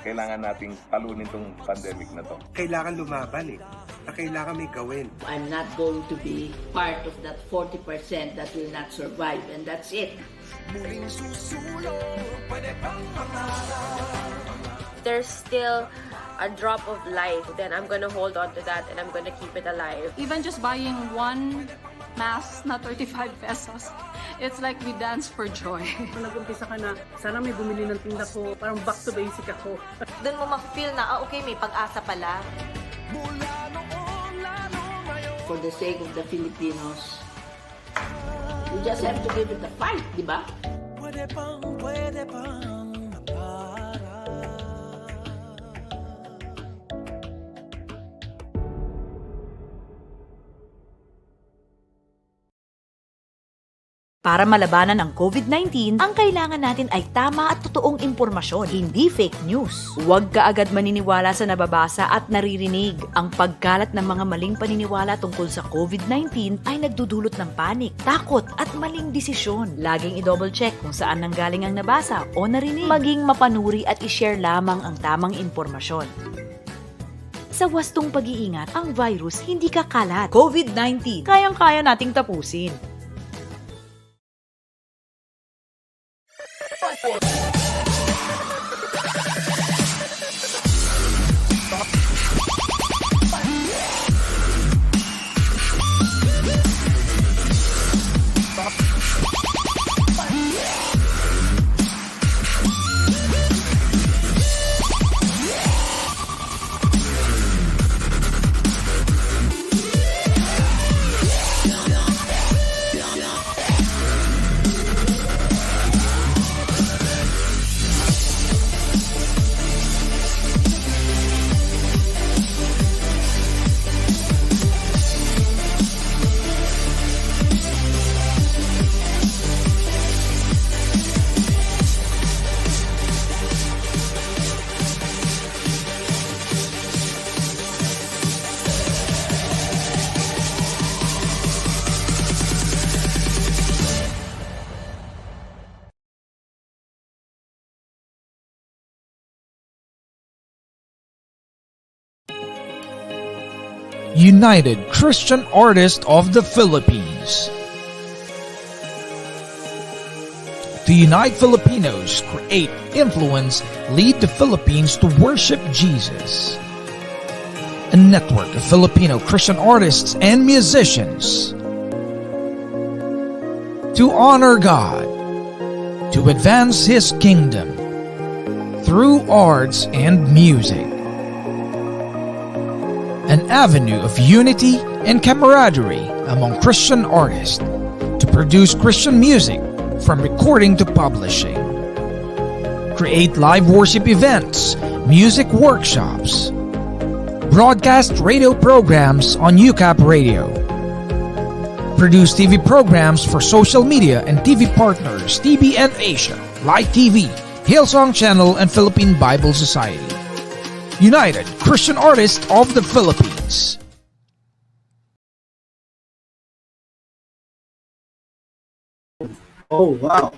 Kailangan nating talunin tong pandemic na to. Kailangan lumaban eh. Kailangan may gawin. I'm not going to be part of that 40% that will not survive, and that's it. There's still a drop of life, then I'm gonna hold on to that and I'm gonna keep it alive. Even just buying one mask na 35 pesos, it's like we dance for joy. Nag-umpisa ka na, sana may bumili ng tinda ko, parang back to basic ako. Doon mo ma-feel na, okay, may pag-asa pala. For the sake of the Filipinos, we just have to give it a fight, di ba? Para malabanan ang COVID-19, ang kailangan natin ay tama at totoong impormasyon, hindi fake news. Huwag kaagad maniniwala sa nababasa at naririnig. Ang pagkalat ng mga maling paniniwala tungkol sa COVID-19 ay nagdudulot ng panik, takot at maling desisyon. Laging i-double check kung saan nanggaling ang nabasa o narinig. Maging mapanuri at i-share lamang ang tamang impormasyon. Sa wastong pag-iingat, ang virus hindi kakalat. COVID-19, kayang-kaya nating tapusin. United Christian Artists of the Philippines. To unite Filipinos, create, influence, lead the Philippines to worship Jesus. A network of Filipino Christian artists and musicians. To honor God, to advance His kingdom through arts and music. An avenue of unity and camaraderie among Christian artists to produce Christian music from recording to publishing. Create live worship events, music workshops, broadcast radio programs on UCAP Radio. Produce TV programs for social media and TV partners TBN Asia, Light TV, Hillsong Channel, and Philippine Bible Society. United Christian Artists of the Philippines. Oh, wow.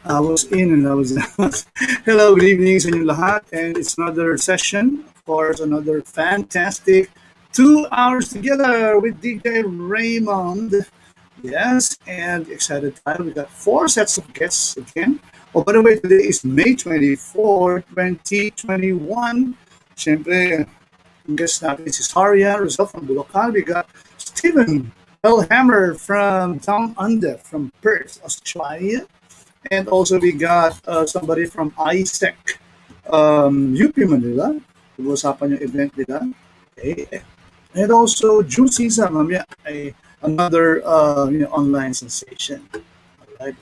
I was in and I was out. Hello, good evening sa inyong lahat. And it's another session, of course, another fantastic 2 hours together with DJ Raymond. Yes, and excited time. We got 4 sets of guests again. Oh, by the way, today is May 24, 2021. Siyempre, ang guest natin si Saria Rizal from Bulacan. We got Stephen L. Hammer from Down Under, from Perth, Australia. And also we got somebody from ISEC, UP Manila. Pag-usapan yung event nila. Okay. And also, Juicy mamaya ay another online sensation. Right?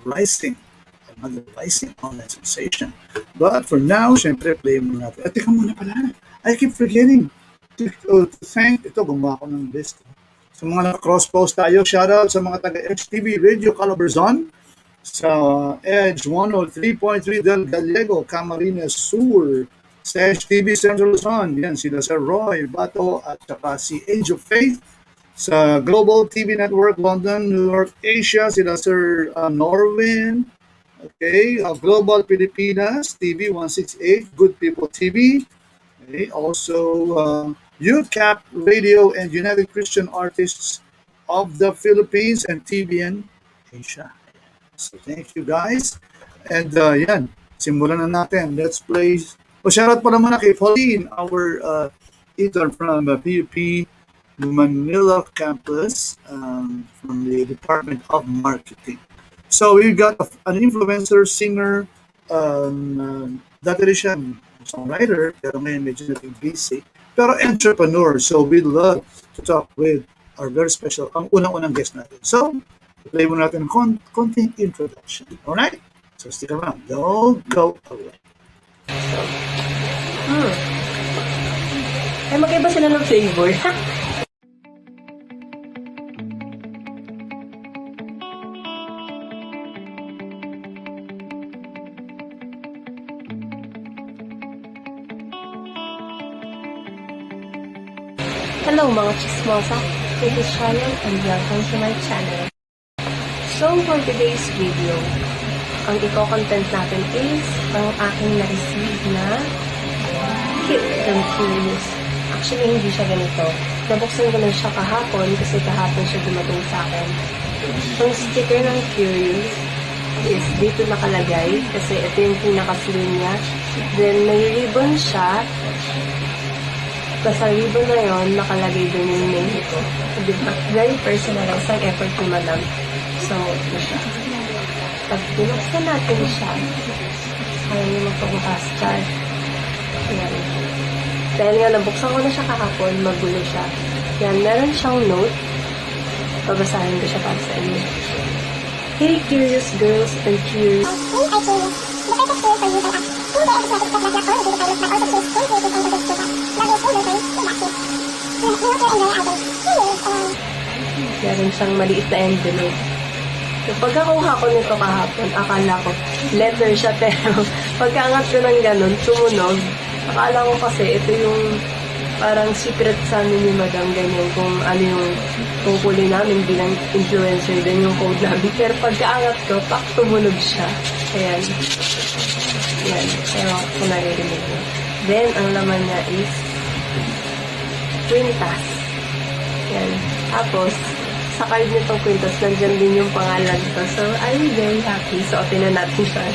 Another rising online sensation. But for now, syempre, play mo natin. At teka muna pala. I keep forgetting to thank, ito, gumawa ko ng list. Sa mga naka-cross-post tayo, shoutout sa mga taga-HTV Radio Calabarzon, sa Edge 103.3 Del Gallego, Camarines Sur, sa HTV Central Luzon, yan sila sa Roy Bato at saka si Age of Faith, Sa Global TV Network, London, New York, Asia, sila Sir Norwin. Okay, Global Pilipinas, TV 168, Good People TV. Okay, also UCAP Radio and United Christian Artists of the Philippines and TVN Asia. So thank you guys. And yan, simulan na natin. Let's play. Shoutout pa naman na kay Pauline, our intern from PUP Manila campus from the Department of Marketing. So we've got an influencer, singer, dati rin siya songwriter, pero ngayon medyo naging busy. Pero entrepreneur. So we love to talk with our very special, ang unang-unang guest natin. So, play mo natin ng konting introduction. Alright? So stick around. Don't go away. Ay, magkaiba sila ng flavor. Hello mga chismosa, this is Sharon and welcome to my channel. So for today's video, ang i-content natin is ang aking na-receive na kit from Curious. Actually, hindi siya ganito. Nabuksan ko lang siya kahapon kasi kahapon siya dumating sa akin. Ang sticker ng Curious is dito nakalagay kasi ito yung pinaka-slim niya. Then may ribbon siya. Tapos sa ribbon na yun, nakalagay doon yung name nito. Diba? Very personalized ang effort ni Madam. So, ito siya. Pag binuksan natin siya, ayaw niyo magpabukas chart. Ayan. Dahil nga, nabuksan ko na siya kahapon, magulo siya. Yan, meron siyang note. Babasahin ko siya para sa inyo. Hey, curious girls and curious. Meron siyang maliit na envelope. So, pagkakuha ko nito kahapon, akala ko letter siya, pero pagkaangat ko ng ganun, tumunog. Akala ko kasi ito yung parang secret sa amin ni Madam, ganyan, kung ano yung tungkulin namin bilang influencer, din yung code namin. Pero pagkaangat ko, pak, tumunog siya. Ayan. Ayan. Ewan ko kung naririnig mo. Then, ang laman niya is quintas. Ayan. Tapos, sa card nitong quintas, nandyan din yung pangalan ko. So, I'm very happy. So, open na natin siya.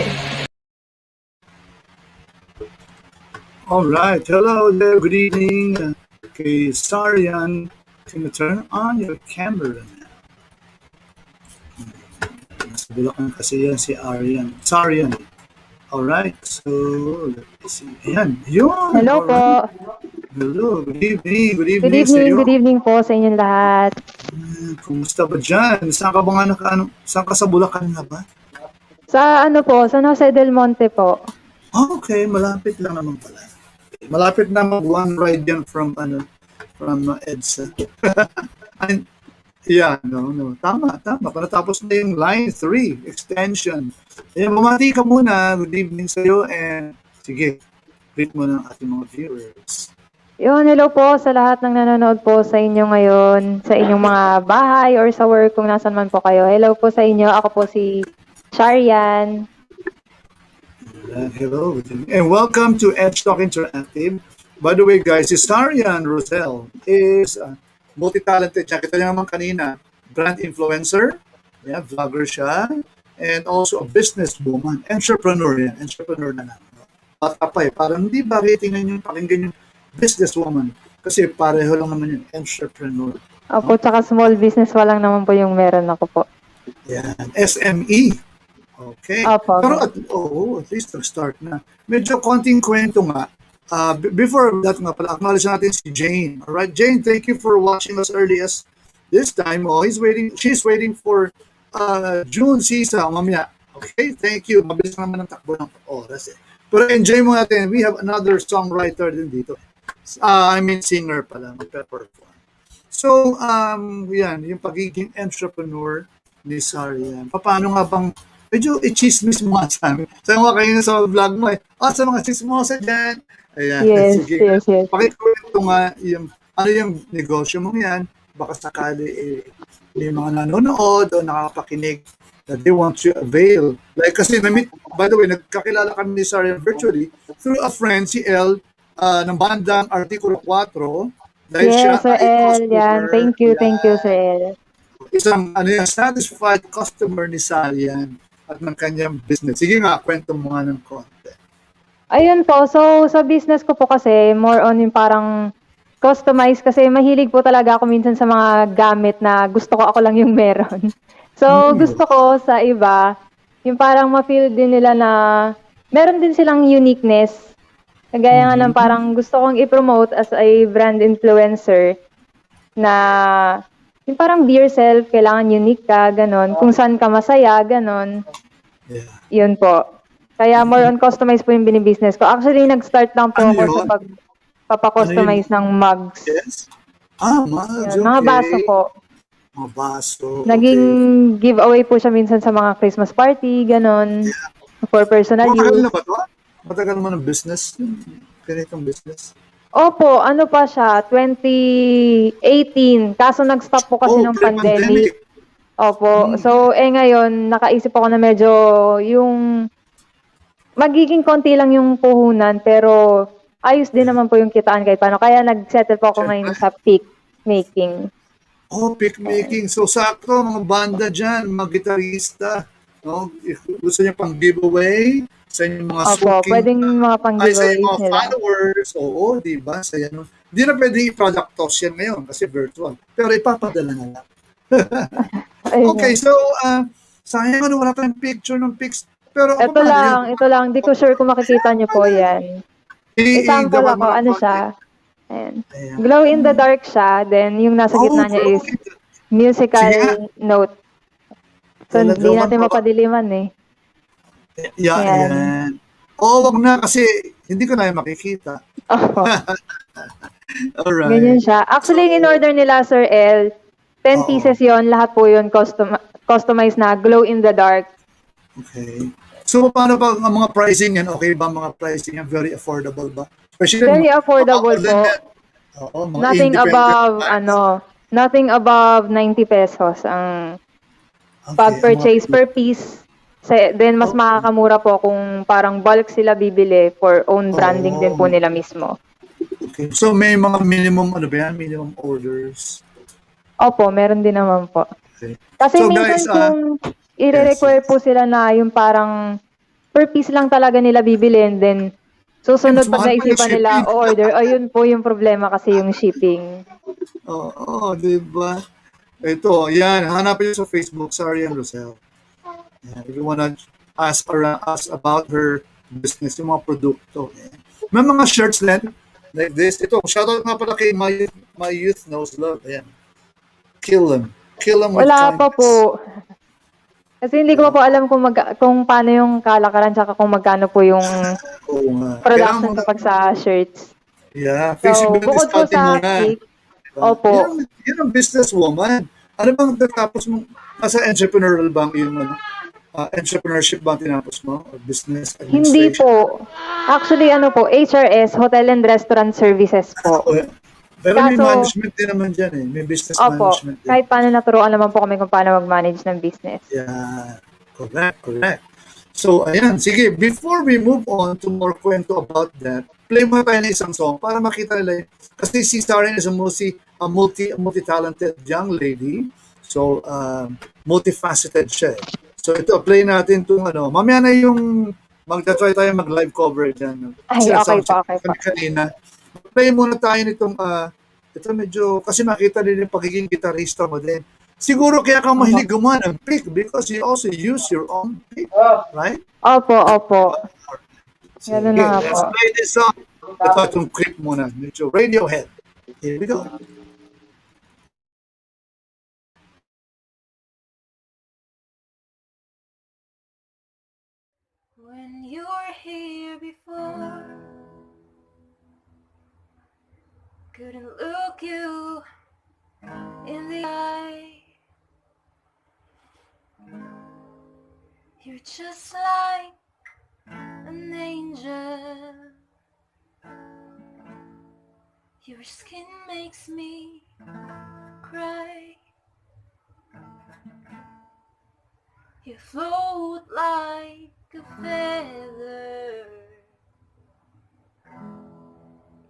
Alright, hello there, good evening. Okay, Sarian, can you turn on your camera now? Nasa Bulacan kasi yan si Arian. Sarian. Alright, so, let's see. Ayan, yun. Hello po. Hello, good evening. Good evening sa iyo. Good evening po sa inyong lahat. Kumusta ba dyan? Saan ka ba nga saan ka sa Bulacan nga ba? Sa ano po, San Jose del Monte po. Okay, malapit lang naman pala. Malapit na one ride yan from EDSA. And, yeah, no. Tama. Panatapos na yung line 3 extension. Ayan, bumati ka muna. Good evening sa iyo and sige, greet mo ng ating mga viewers. Yun, hello po sa lahat ng nanonood po sa inyo ngayon, sa inyong mga bahay or sa work kung nasan man po kayo. Hello po sa inyo. Ako po si Sharian. Hello, and welcome to Edge Talk Interactive. By the way, guys, si Sarian Rosel is multi-talented. Kita niya naman kanina, brand influencer, vlogger siya, and also a businesswoman, entrepreneur yan. Entrepreneur na naman. Bata pa parang hindi ba ratingan yung pakinggan yung businesswoman? Kasi pareho lang naman yung entrepreneur. Opo, tsaka small business walang naman po yung meron ako po. Yan, SME. Okay. Opo. Pero at least start na. Medyo konting kwento nga. Before that nga pala, acknowledge natin si Jane. Alright, Jane, thank you for watching us early as this time. She's waiting for June Sisa, mamaya. Okay, thank you. Mabilis naman ang takbo ng oras eh. Pero enjoy mo natin. We have another songwriter din dito. Singer pala, magpe-perform. So, yan, yung pagiging entrepreneur ni Sarian. Paano nga bang medyo i-chismis mo nga sa amin. Sabi mo kayo sa vlog mo sa mga chismosa dyan. Ayan, yes, sige. Yes. Pakikwento nga yung, ano yung negosyo mo yan, baka sakali may mga nanonood o nakakapakinig that they want to avail. Like kasi by the way, nagkakilala kami ni Sarian virtually through a friend, si El, ng bandang Artikulo 4. Dahil siya Yes, Sir ay El. Yan. customer, Thank you, Sir El. isang satisfied customer ni Sarian at ng kanyang business. Sige nga, kwento mo nga ng konti. Ayun po, so sa business ko po kasi, more on yung parang customize kasi mahilig po talaga ako minsan sa mga gamit na gusto ko ako lang yung meron. So gusto ko sa iba, yung parang ma-feel din nila na meron din silang uniqueness. Kagaya nga ng parang gusto kong i-promote as a brand influencer na yung parang be yourself, kailangan unique ka, ganon. Kung saan ka masaya, ganon. Yeah. Yun po. Kaya more on customize po yung binibusiness ko. Actually, nag-start lang po Ano ako yun? sa pagpapakustomize ng mugs. Yes? Mugs, Yun, mga baso po. Mga baso. Naging giveaway po siya minsan sa mga Christmas party, ganon. For personal Matagal use. na ba ito? Matagal mo ng business? Ganitong business? Opo, ano pa siya, 2018. Kaso nag-stop po kasi ng pandemic. Opo. So, ngayon, nakaisip ako na medyo yung magiging konti lang yung puhunan, pero ayos din naman po yung kitaan kahit paano. Kaya nag-settle po ako ngayon sa pick making. Pick making. So, sakto, mga banda dyan, mga gitarista. No? If gusto niya pang giveaway, sa inyong mga Opo, pwedeng mga pang-giveaway sa inyong mga nila. followers. Oo, di ba? Saya nun. Di na pwedeng i-product toss yan ngayon kasi virtual. Pero ipapadala na lang. Okay, so, sayang wala tayong picture ng pics. Pero ito lang. Di ko sure kung makikita niyo po yan. Example ako, ano siya. Ayan. Glow in the dark siya. Then, yung nasa gitna niya is musical note. So, hindi natin mapadiliman eh. Yan. Wag na kasi hindi ko na yung makikita. Alright. Ganyan siya. Actually, in order nila, Sir El, 10 pieces yon, lahat po yun customized na glow in the dark. Okay. So, paano ba ang mga pricing yan? Okay ba mga pricing yan? Very affordable ba? Especially Very affordable po. Mga Nothing above 90 pesos ang pag-purchase per piece. Then, mas makakamura po kung parang bulk sila bibili for own branding din po nila mismo. Okay. So, may mga minimum orders? Opo, meron din naman po. Okay. Kasi So, minsan guys, kung i-require po sila na yung parang per piece lang talaga nila bibili and then susunod pag naisipan nila order, ayun po yung problema kasi yung shipping. Oo, diba? Ito, yan. Hanapin niyo sa Facebook, Sarian Rosel. If you wanna ask about her business, yung mga produkto. May mga shirts din like this. Ito, shoutout nga pala kay My Youth Knows Love. Ayan. Kill them with Wala kindness. pa po. Kasi hindi ko pa po alam kung paano yung kalakaran tsaka kung magkano po yung production kapag sa shirts. Yeah, So, bukod po sa cake, opo. Yan ang businesswoman. Ano bang tapos mo? Nasa entrepreneurial bank yung entrepreneurship ba tinapos mo? Or business administration? Hindi po. Actually, HRS, Hotel and Restaurant Services po. Pero may management din naman dyan eh. May business management din. Kahit paano naturuan naman po kami kung paano mag-manage ng business. Yeah, correct. So, ayan. Sige, before we move on to more kwento about that, play mo tayo ng isang song para makita nila. Kasi si Saren is a multi-talented young lady. So, multifaceted siya. So, ito, play natin itong mamaya na yung magta-try tayo mag-live cover dyan. Ay, okay po. Kanina. Play muna tayo nitong, ito medyo, kasi makita din yung pagiging gitarista mo din. Siguro kaya ka mahilig gumawa ng pick because you also use your own pick, right? Opo. Ganun na Let's po. play this song. Ito itong clip muna. Medyo Radiohead. Here we go. When you were here before, couldn't look you in the eye. You're just like an angel. Your skin makes me cry. You float like a feather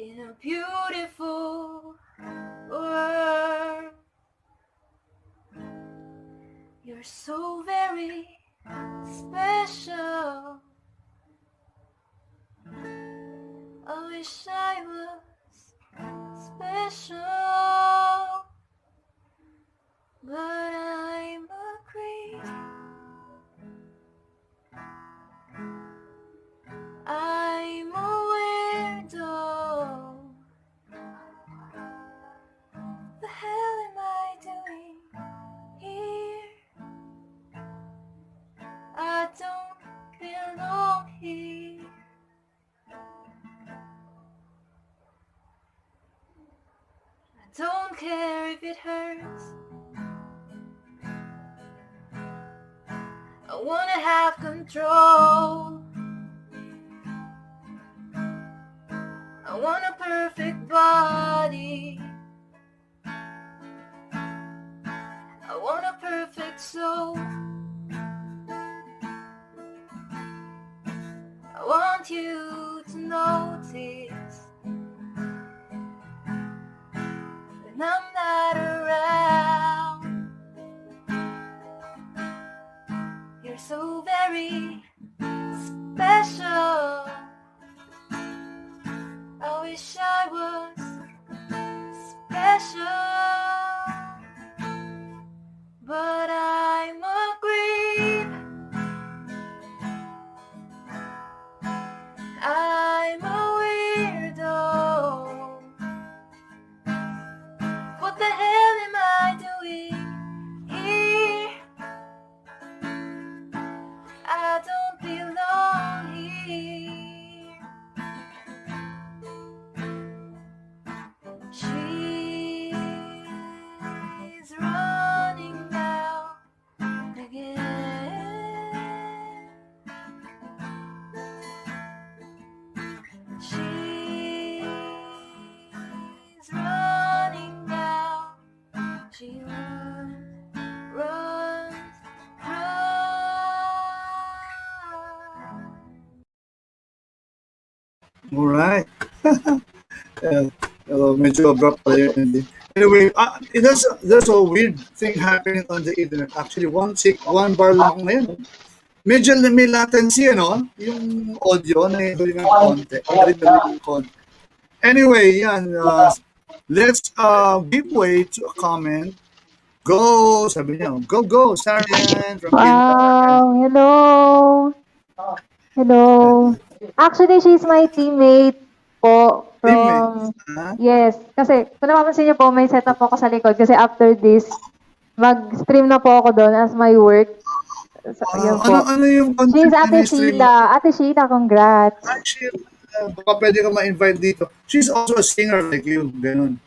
in a beautiful world. You're so very special. I wish I was special, but I'm a creep. I'm a weirdo. The hell am I doing here? I don't belong here. I don't care if it hurts. I wanna have control. I want a perfect body. I want a perfect soul. I want you to notice when I'm not around. You're so very special. I wish I was special, but I'm a creep. I'm a weirdo. What the hell am I doing here? I don't belong here. She's running now again. She's running now. She runs, runs, runs. All right. Medyo abrupt pala yung ending. Anyway, there's a weird thing happening on the internet. Actually, one bar lang na yun. Medyo may latency, ano? Yung audio na huli ng konti. Ng konti. Anyway, yan. Let's give way to a comment. Go, sabi niya. Go, Sarian. Wow, hello. Hello. Actually, she's my teammate po from... Yes, kasi kung napapansin niyo po, may setup ako sa likod kasi after this, mag-stream na po ako doon as my work. So, yun po. Ano yung content? She's Ate Sheila. Ate Sheila, congrats. Actually, baka pwede ka ma-invite dito. She's also a singer like you. Ganun.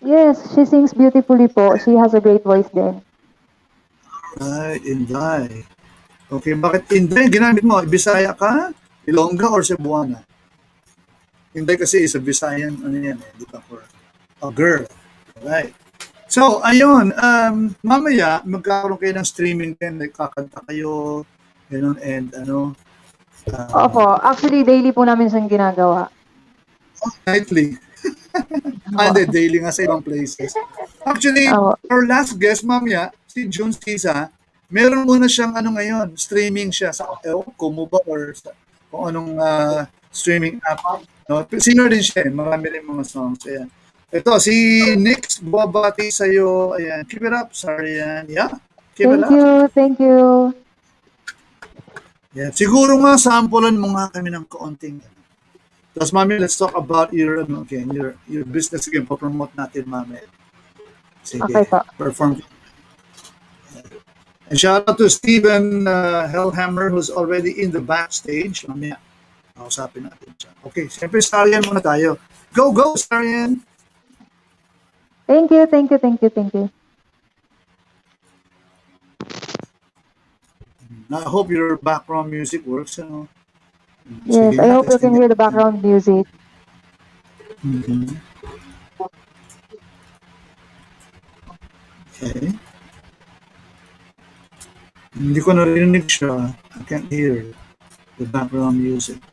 Yes, she sings beautifully po. She has a great voice din. Right, Inday. Okay, bakit Inday ginamit mo? Bisaya ka? Ilongga or Cebuana? Inday kasi is a Visayan, ano yan eh, di ba? For a girl. Right. So, ayun, mamaya, magkakaroon kayo ng streaming din, like, kakanta kayo, ganun, and ano. Opo, actually, daily po namin siyang ginagawa. Nightly. Hindi, daily nga sa ibang places. Actually, our last guest, mamaya, si June Tisa, meron muna siyang ano ngayon, streaming siya sa Kumu ba or sa, kung anong streaming app. No? Singer din siya, marami rin mga songs. Ayan. Ito, si Nix, babati sa'yo. Ayan, keep it up, sorry yan. Yeah, keep it up. Thank you. Yeah, siguro nga, sampulan mo nga kami ng kaunting. Tapos, mami, let's talk about your business again. Papromote natin, mami. Sige, okay po. Perform. And shout out to Steven Hellhammer who's already in the backstage. Mamaya, kausapin natin siya. Okay, siyempre, Starian muna tayo. Go, Starian! Thank you. I hope your background music works. You know? Yes, I hope you can hear the background music. Okay. Hindi ko narinig siya. I can't hear the background music.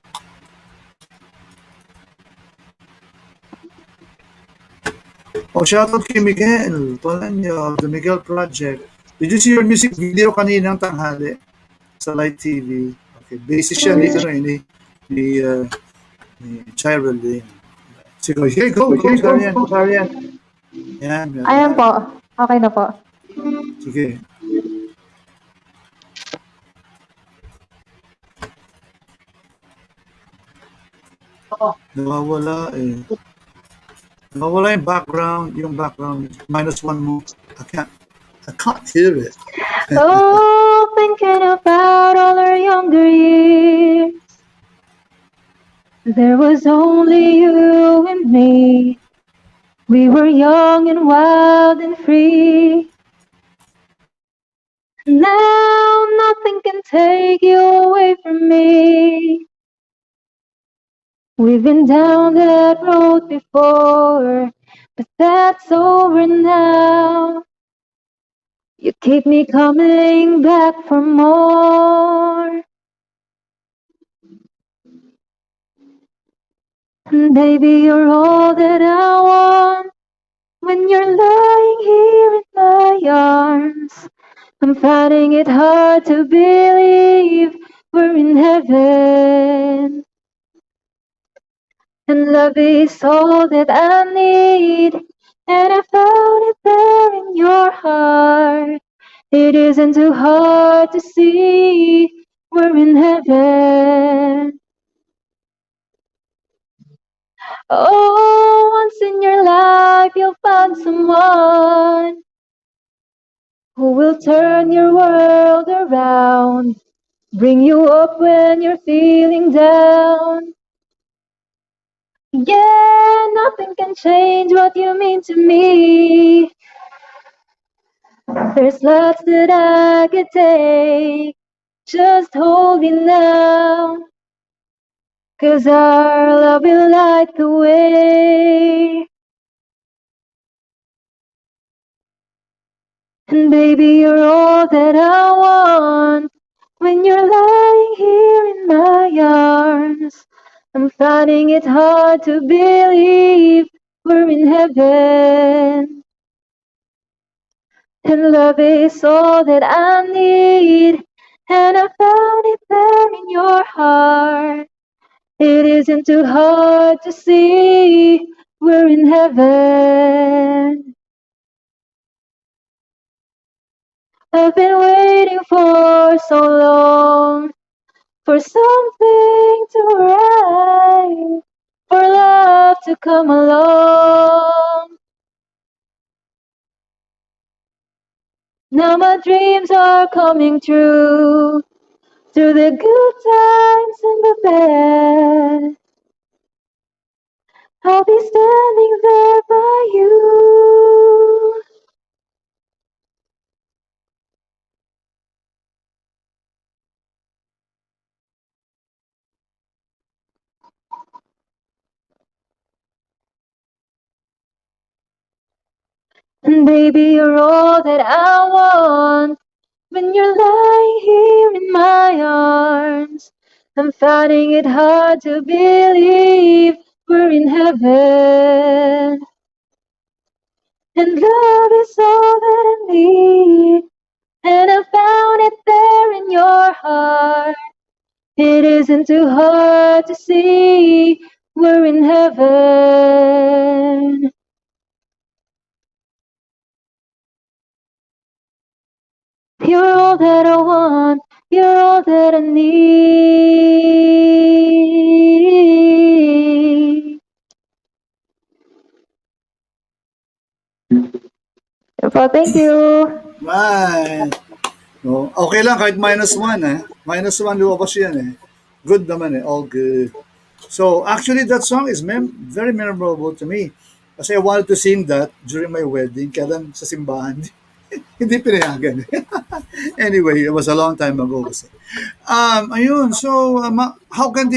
Oh, shoutout kay Miguel Tolanyo of the Miguel Project. Did you see your music video kaninang tanghali sa Light TV? Okay, basis siya ni, ano, ni, ni Chiral din. Sige, hey, go, Darian. Yan, Ayan po. Okay na po. sige. Nawawala eh. Nawawala yung background, -1 mo. I can't hear it. Oh, thinking about all our younger years. There was only you and me. We were young and wild and free. Now nothing can take you away from me. We've been down that road before, but that's over now. You keep me coming back for more. And baby, you're all that I want. When you're lying here in my arms, I'm finding it hard to believe we're in heaven. And love is all that I need, and I found it there in your heart. It isn't too hard to see we're in heaven. Oh, once in your life you'll find someone who will turn your world around, bring you up when you're feeling down. Yeah, nothing can change what you mean to me. There's lots that I could take, just hold me now. 'Cause our love will light the way. And baby, you're all that I want. When you're lying here in my arms, I'm finding it hard to believe we're in heaven. And love is all that I need, and I found it there in your heart. It isn't too hard to see we're in heaven. I've been waiting for so long, for something to arrive, for love to come along. Now my dreams are coming true, through the good times and the bad. I'll be standing there by you. And baby, you're all that I want. When you're lying here in my arms, I'm finding it hard to believe we're in heaven. And love is all that I need, and I found it there in your heart. It isn't too hard to see we're in heaven. You're all that I want, you're all that I need. Well, thank you. Right. No, okay lang kahit -1 eh. -1 lumabas yan eh. Good naman eh, all good. So actually that song is very memorable to me. Kasi I wanted to sing that during my wedding, kaya lang sa simbahan. Hindi pinayagan. Anyway, it was a long time ago kasi. Ayun, so how can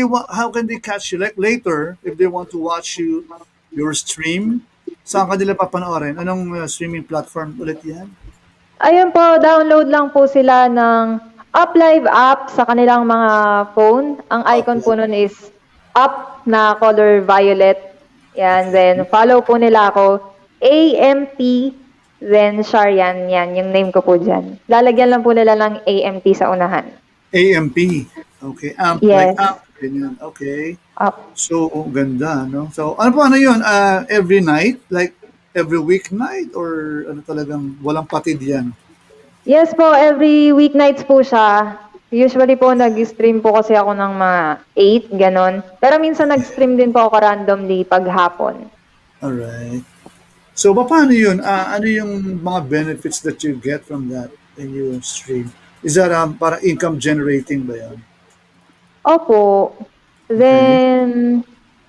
they catch you like later if they want to watch your stream Saan ka nila papanoorin? Anong streaming platform ulit yan? Ayun po, download lang po sila ng Uplive app sa kanilang mga phone. Ang icon po nun is up na color violet. Yan, then follow po nila ako. AMP, then Sharian. Yan, yung name ko po dyan. Lalagyan lang po nila ng AMP sa unahan. AMP. Okay, amp, Yes. like amp. Ganyan. Okay. Up. So, ganda, no? So, ano yun? Every night? Like, every weeknight? Or ano talagang walang patid yan? Yes po, every weeknights po siya. Usually po, nag-stream po kasi ako ng mga 8, ganon. Pero minsan nag-stream din po ako randomly pag hapon. Alright. So, paano yun? Ano yung mga benefits that you get from that when you stream? Is that para income generating ba yan? Opo. Then,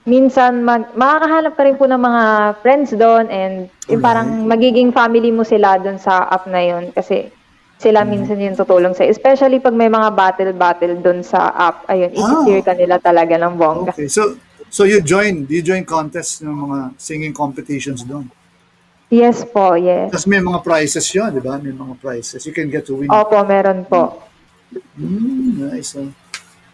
minsan makakahanap ka rin po ng mga friends doon and yung parang magiging family mo sila doon sa app na yun kasi sila minsan yung tutulong sa'yo. Especially pag may mga battle doon sa app. Ayun, isi-cheer ka nila talaga ng bongga. Okay. So you join contests ng mga singing competitions doon? Yes po, yes. Tapos may mga prizes yun, di ba? May mga prizes. You can get to win. Opo, meron po. Nice.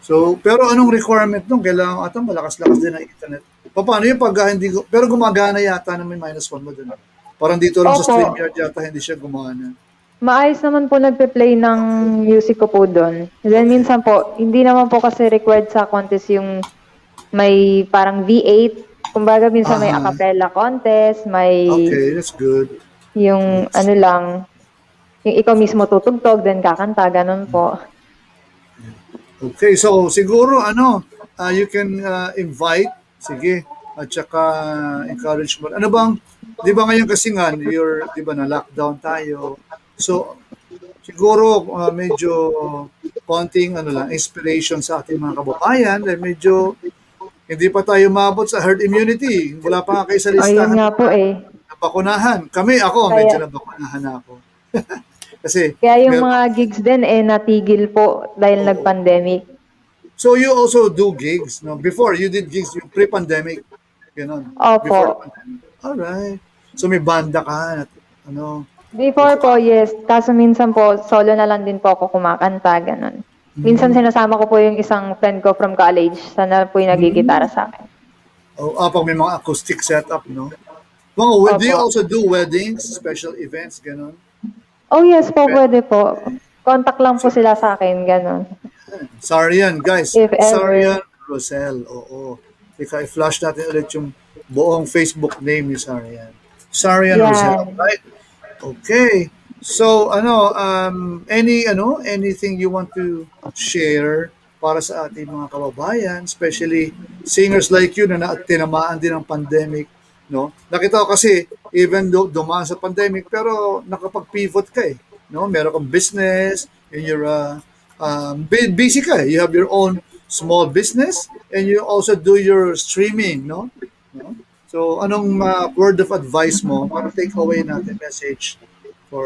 So, pero anong requirement nung? Kailangan malakas-lakas din ang internet. Paano yung pag hindi pero gumagana yata na may -1 mo doon. Parang dito lang sa Opo. StreamYard yata hindi siya gumana. Maayos naman po nagpe-play ng music ko po doon. Then minsan po, hindi naman po kasi required sa contest yung may parang V8. Kumbaga minsan may acapella contest, may Okay, that's good. yung ano lang, yung ikaw mismo tutugtog, then kakanta, ganun po. Okay, so siguro you can invite, sige, at saka encourage mo. Ano bang, di ba ngayon kasi nga, di ba na lockdown tayo, so siguro medyo konting inspiration sa ating mga kababayan, dahil medyo hindi pa tayo mabot sa herd immunity. Wala pa nga kayo sa listahan. Ayun nga po eh. Nabakunahan. Ako, medyo nabakunahan ako. Kasi, Kaya yung mga gigs din natigil po dahil nag-pandemic. So you also do gigs, no? Before, you did gigs pre-pandemic. Ganon. Opo. Before pandemic. Alright. So may banda ka, Before po, yes. Kaso minsan po, solo na lang din po ako kumakanta, ganun. Minsan sinasama ko po yung isang friend ko from college. Sana po yung nagigitara sa akin. Pag may mga acoustic setup, no? Do you also do weddings, special events, ganon? Oh yes po, pwede po. Contact lang po sila sa akin, ganun. Sarian, guys. If ever. Sarian Rosel, oo. I-flash natin ulit yung buong Facebook name ni Sarian. Sarian Rosel, right? Okay. So, anything you want to share para sa ating mga kababayan, especially singers like you na tinamaan din ng pandemic, no? Nakita ko kasi, even though dumaan sa pandemic, pero nakapag-pivot ka no? Meron kang business, and you're busy ka. You have your own small business, and you also do your streaming, no? So, anong word of advice mo para take away natin message for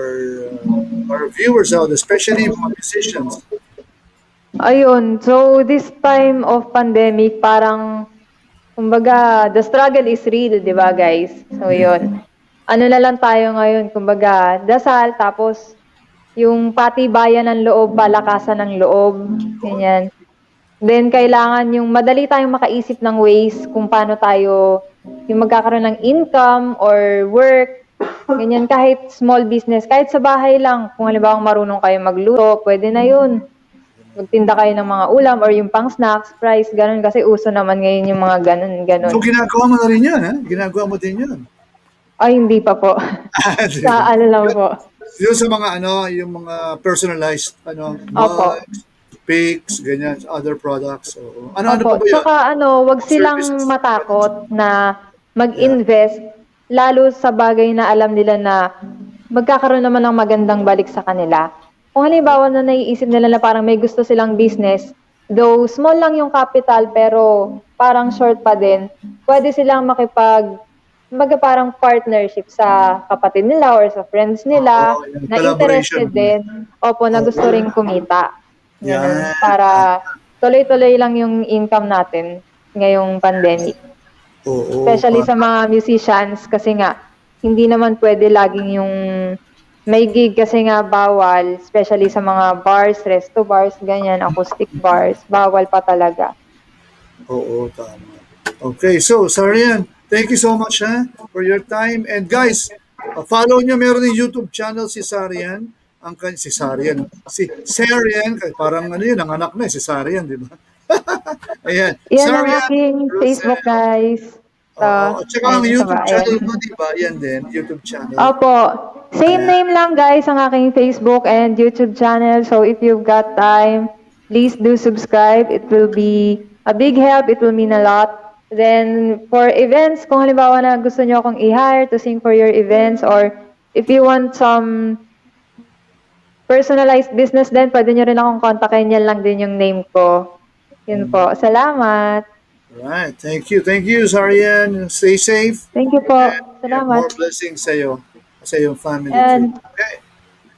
our viewers out, especially mga musicians? Ayun, so this time of pandemic, parang, kumbaga, the struggle is real, di ba guys? So yun, ano na lang tayo ngayon, kumbaga, dasal, tapos yung patibayan ng loob, palakasan ng loob, ganyan. Then kailangan yung madali tayong makaisip ng ways kung paano tayo yung magkakaroon ng income or work, ganyan, kahit small business, kahit sa bahay lang. Kung halimbawa marunong kayo magluto, pwede na yun. Magtinda kayo ng mga ulam or yung pang snacks, fries, ganun. Kasi uso naman ngayon yung mga ganun. So ginagawa mo na rin yun, ha? Ginagawa mo din yun? Ay, hindi pa po. Sa ano lang po. Yung sa mga yung mga personalized, mugs, pics, ganyan, other products. So, ano pa ba yun? Tsaka wag silang matakot na mag-invest, lalo sa bagay na alam nila na magkakaroon naman ng magandang balik sa kanila. Kung halimbawa na naiisip nila na parang may gusto silang business, though small lang yung capital pero parang short pa din, pwede silang parang partnership sa kapatid nila or sa friends nila na interested din, na gusto rin kumita. Ganun, para tuloy-tuloy lang yung income natin ngayong pandemic. Especially sa mga musicians kasi nga, hindi naman pwede laging yung may gig kasi nga bawal, especially sa mga bars, resto bars, ganyan, acoustic bars, bawal pa talaga. Oo, tama. Okay, so Sarian, thank you so much for your time. And guys, follow nyo, meron yung YouTube channel si Sarian. Si Sarian, parang ano yun, ang anak na si Sarian, di ba? Ayan. Yan ang Sarian aking Facebook, guys. At saka ang YouTube channel mo, di ba? Yan din, YouTube channel. Opo. Same name lang, guys, ang aking Facebook and YouTube channel. So if you've got time, please do subscribe. It will be a big help. It will mean a lot. Then, for events, kung halimbawa na gusto nyo akong i-hire to sing for your events, or if you want some personalized business din, pwede nyo rin akong kontakin. Yan lang din yung name ko. Yun po. Salamat. Right. Thank you. Thank you, Sarian. Stay safe. Thank you po. Salamat. More blessings sa iyo. Sa iyong family. And, okay.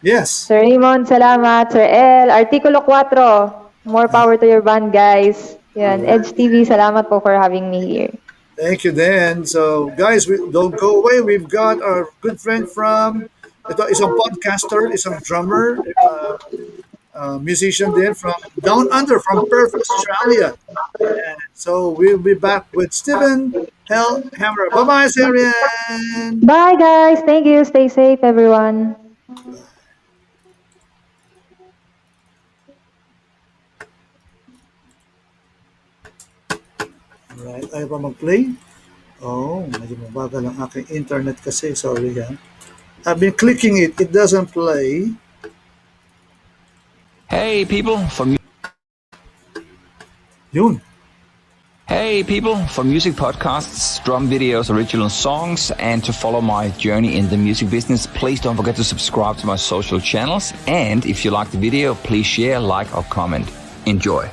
Yes. Sir Raymond, salamat. Sir El, Artikulo 4. More power to your band, guys. Yan. Edge TV, salamat po for having me here. Thank you, Dan. So, guys, don't go away. We've got our good friend from, ito, isang podcaster, isang drummer, musician din from down under, from Perth, Australia. And so, we'll be back with Stephen Hammer. Bye-bye, Sarian. Bye, guys. Thank you. Stay safe, everyone. Right, ayaw pa mag-play? Oh, medyo mabagal ang aking internet kasi. Sorry ha. I've been clicking it. It doesn't play. Hey people from Yun. Hey people for music podcasts, drum videos, original songs, and to follow my journey in the music business, please don't forget to subscribe to my social channels. And if you like the video, please share, like, or comment. Enjoy.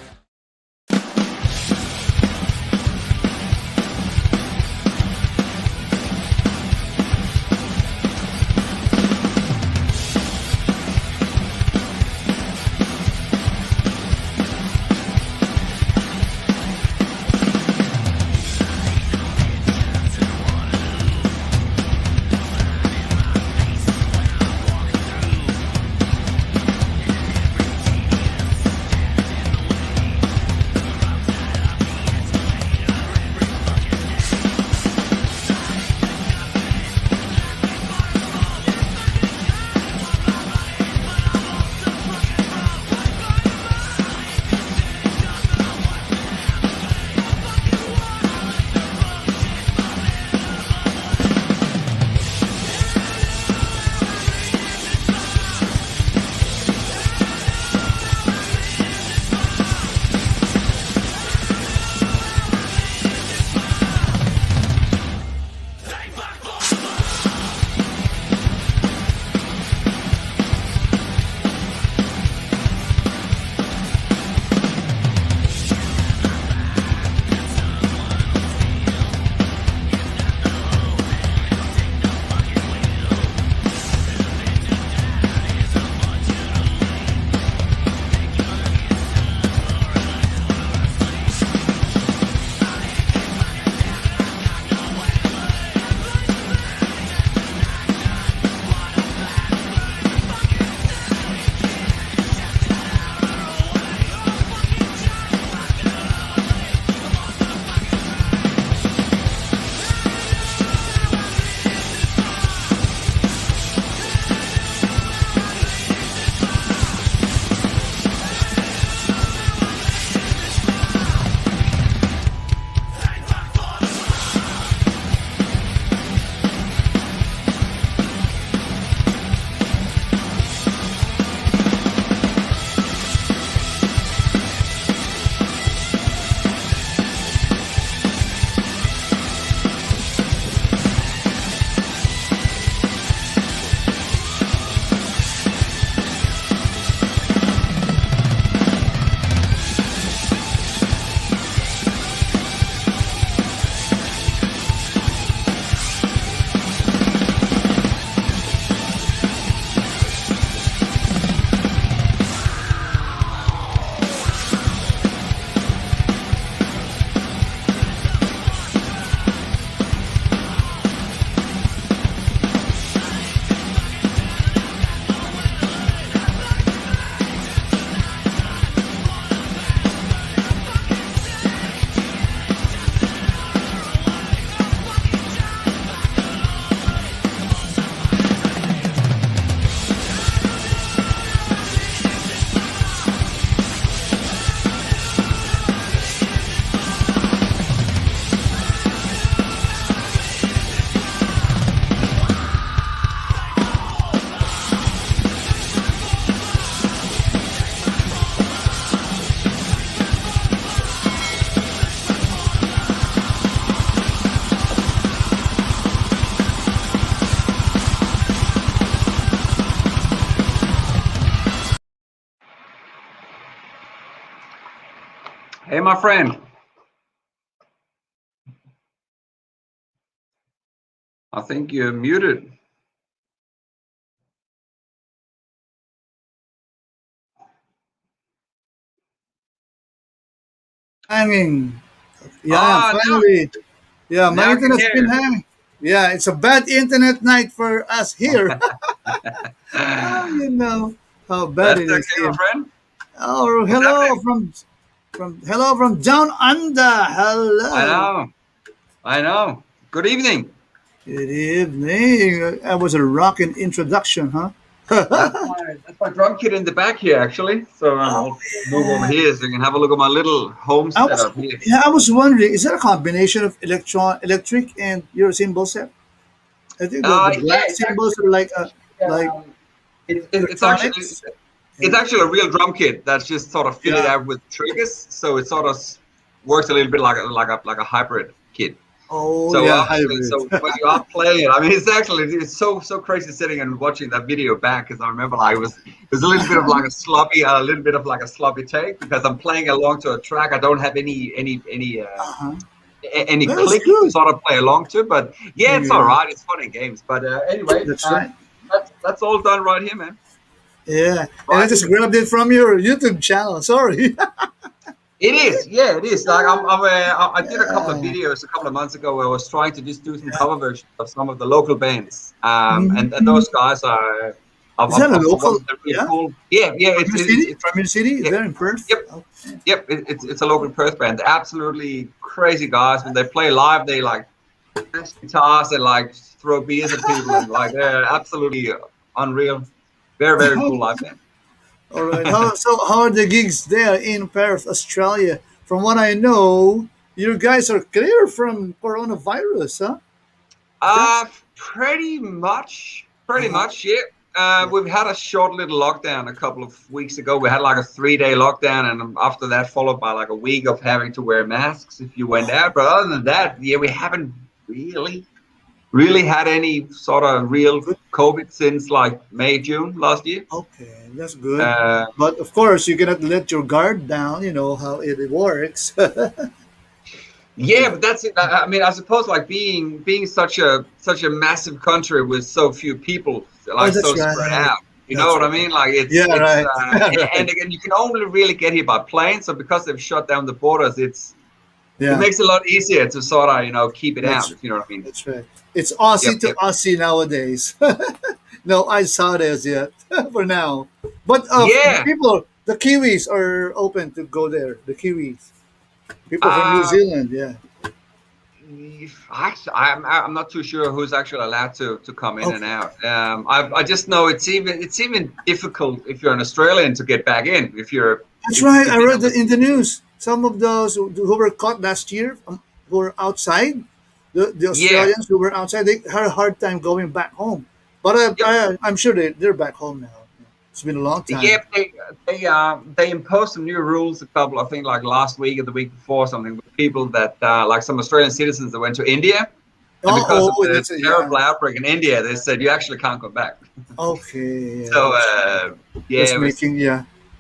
Hey, my friend. I think you're muted. Hanging. Yeah, finally. Yeah, my now I can internet's hear been you. hanging. Yeah, it's a bad internet night for us here. You know how bad That's it is okay, my here. friend. Oh, What's happening? hello from down under. I Hello. know. I know. Good evening. Good evening. That was a rocking introduction, huh? That's my drum kit in the back here, actually. So I'll move over here so you can have a look at my little home setup here. I was wondering, is that a combination of electric and your cymbal set? I think the Yeah, black cymbals are like it's actually electronics. it's actually a real drum kit that's just sort of fitted Yeah. out with triggers, so it sort of works a little bit like a hybrid kit. Oh So yeah, obviously, hybrid. so when you are playing it, I mean, it's so crazy sitting and watching that video back, because I remember like it was a little bit of like a little bit of like a sloppy take, because I'm playing along to a track. I don't have any That was click to good. sort of play along to, but yeah, it's Yeah. all right. It's fun in games. But anyway, That's right. that's all done right here, man. Yeah, and I just grabbed it from your YouTube channel. Sorry. It is, yeah, it is. Like I did a couple of videos a couple of months ago where I was trying to just do some cover versions of some of the local bands, and those guys are. Is that a local? Really Yeah. cool. Yeah, From your city? yeah. They're in Perth. Yep. It's a local Perth band. Absolutely crazy guys. When they play live, they like smash guitars, they like throw beers at people, and like they're absolutely unreal. Very cool live band. All right. How are the gigs there in Perth, Australia? From what I know, you guys are clear from coronavirus, huh? Pretty much, yeah. We've had a short little lockdown a couple of weeks ago. We had like a 3-day lockdown, and after that, followed by like a week of having to wear masks if you went out. But other than that, yeah, we haven't really had any sort of real COVID since like May, June last year. Okay, that's good. But of course, you cannot let your guard down. You know how it works. Yeah, but that's it. I mean, I suppose like being such a massive country with so few people, like that's so right. spread out. You That's know what I right. mean? Like it's Right. and again, you can only really get here by plane. So because they've shut down the borders, it Yeah. makes it a lot easier to sort of keep it That's out. You know what I mean? That's right. It's Aussie to Yep. Aussie nowadays. No ice holidays yet for now. But Yeah. the Kiwis are open to go there. The Kiwis, people from New Uh, Zealand. Yeah. Actually, I'm not too sure who's actually allowed to come in and out. I just know it's even difficult if you're an Australian to get back in. If you're That's right. I read that in the news. Some of those who were caught last year, who were outside, the Australians who were outside, they had a hard time going back home. But I'm sure they're back home now. It's been a long time. Yeah, they imposed some new rules I think like last week or the week before something, with people that like some Australian citizens that went to India. And because of the terrible outbreak in India, they said you actually can't come back. Okay. Yeah. So Just it was-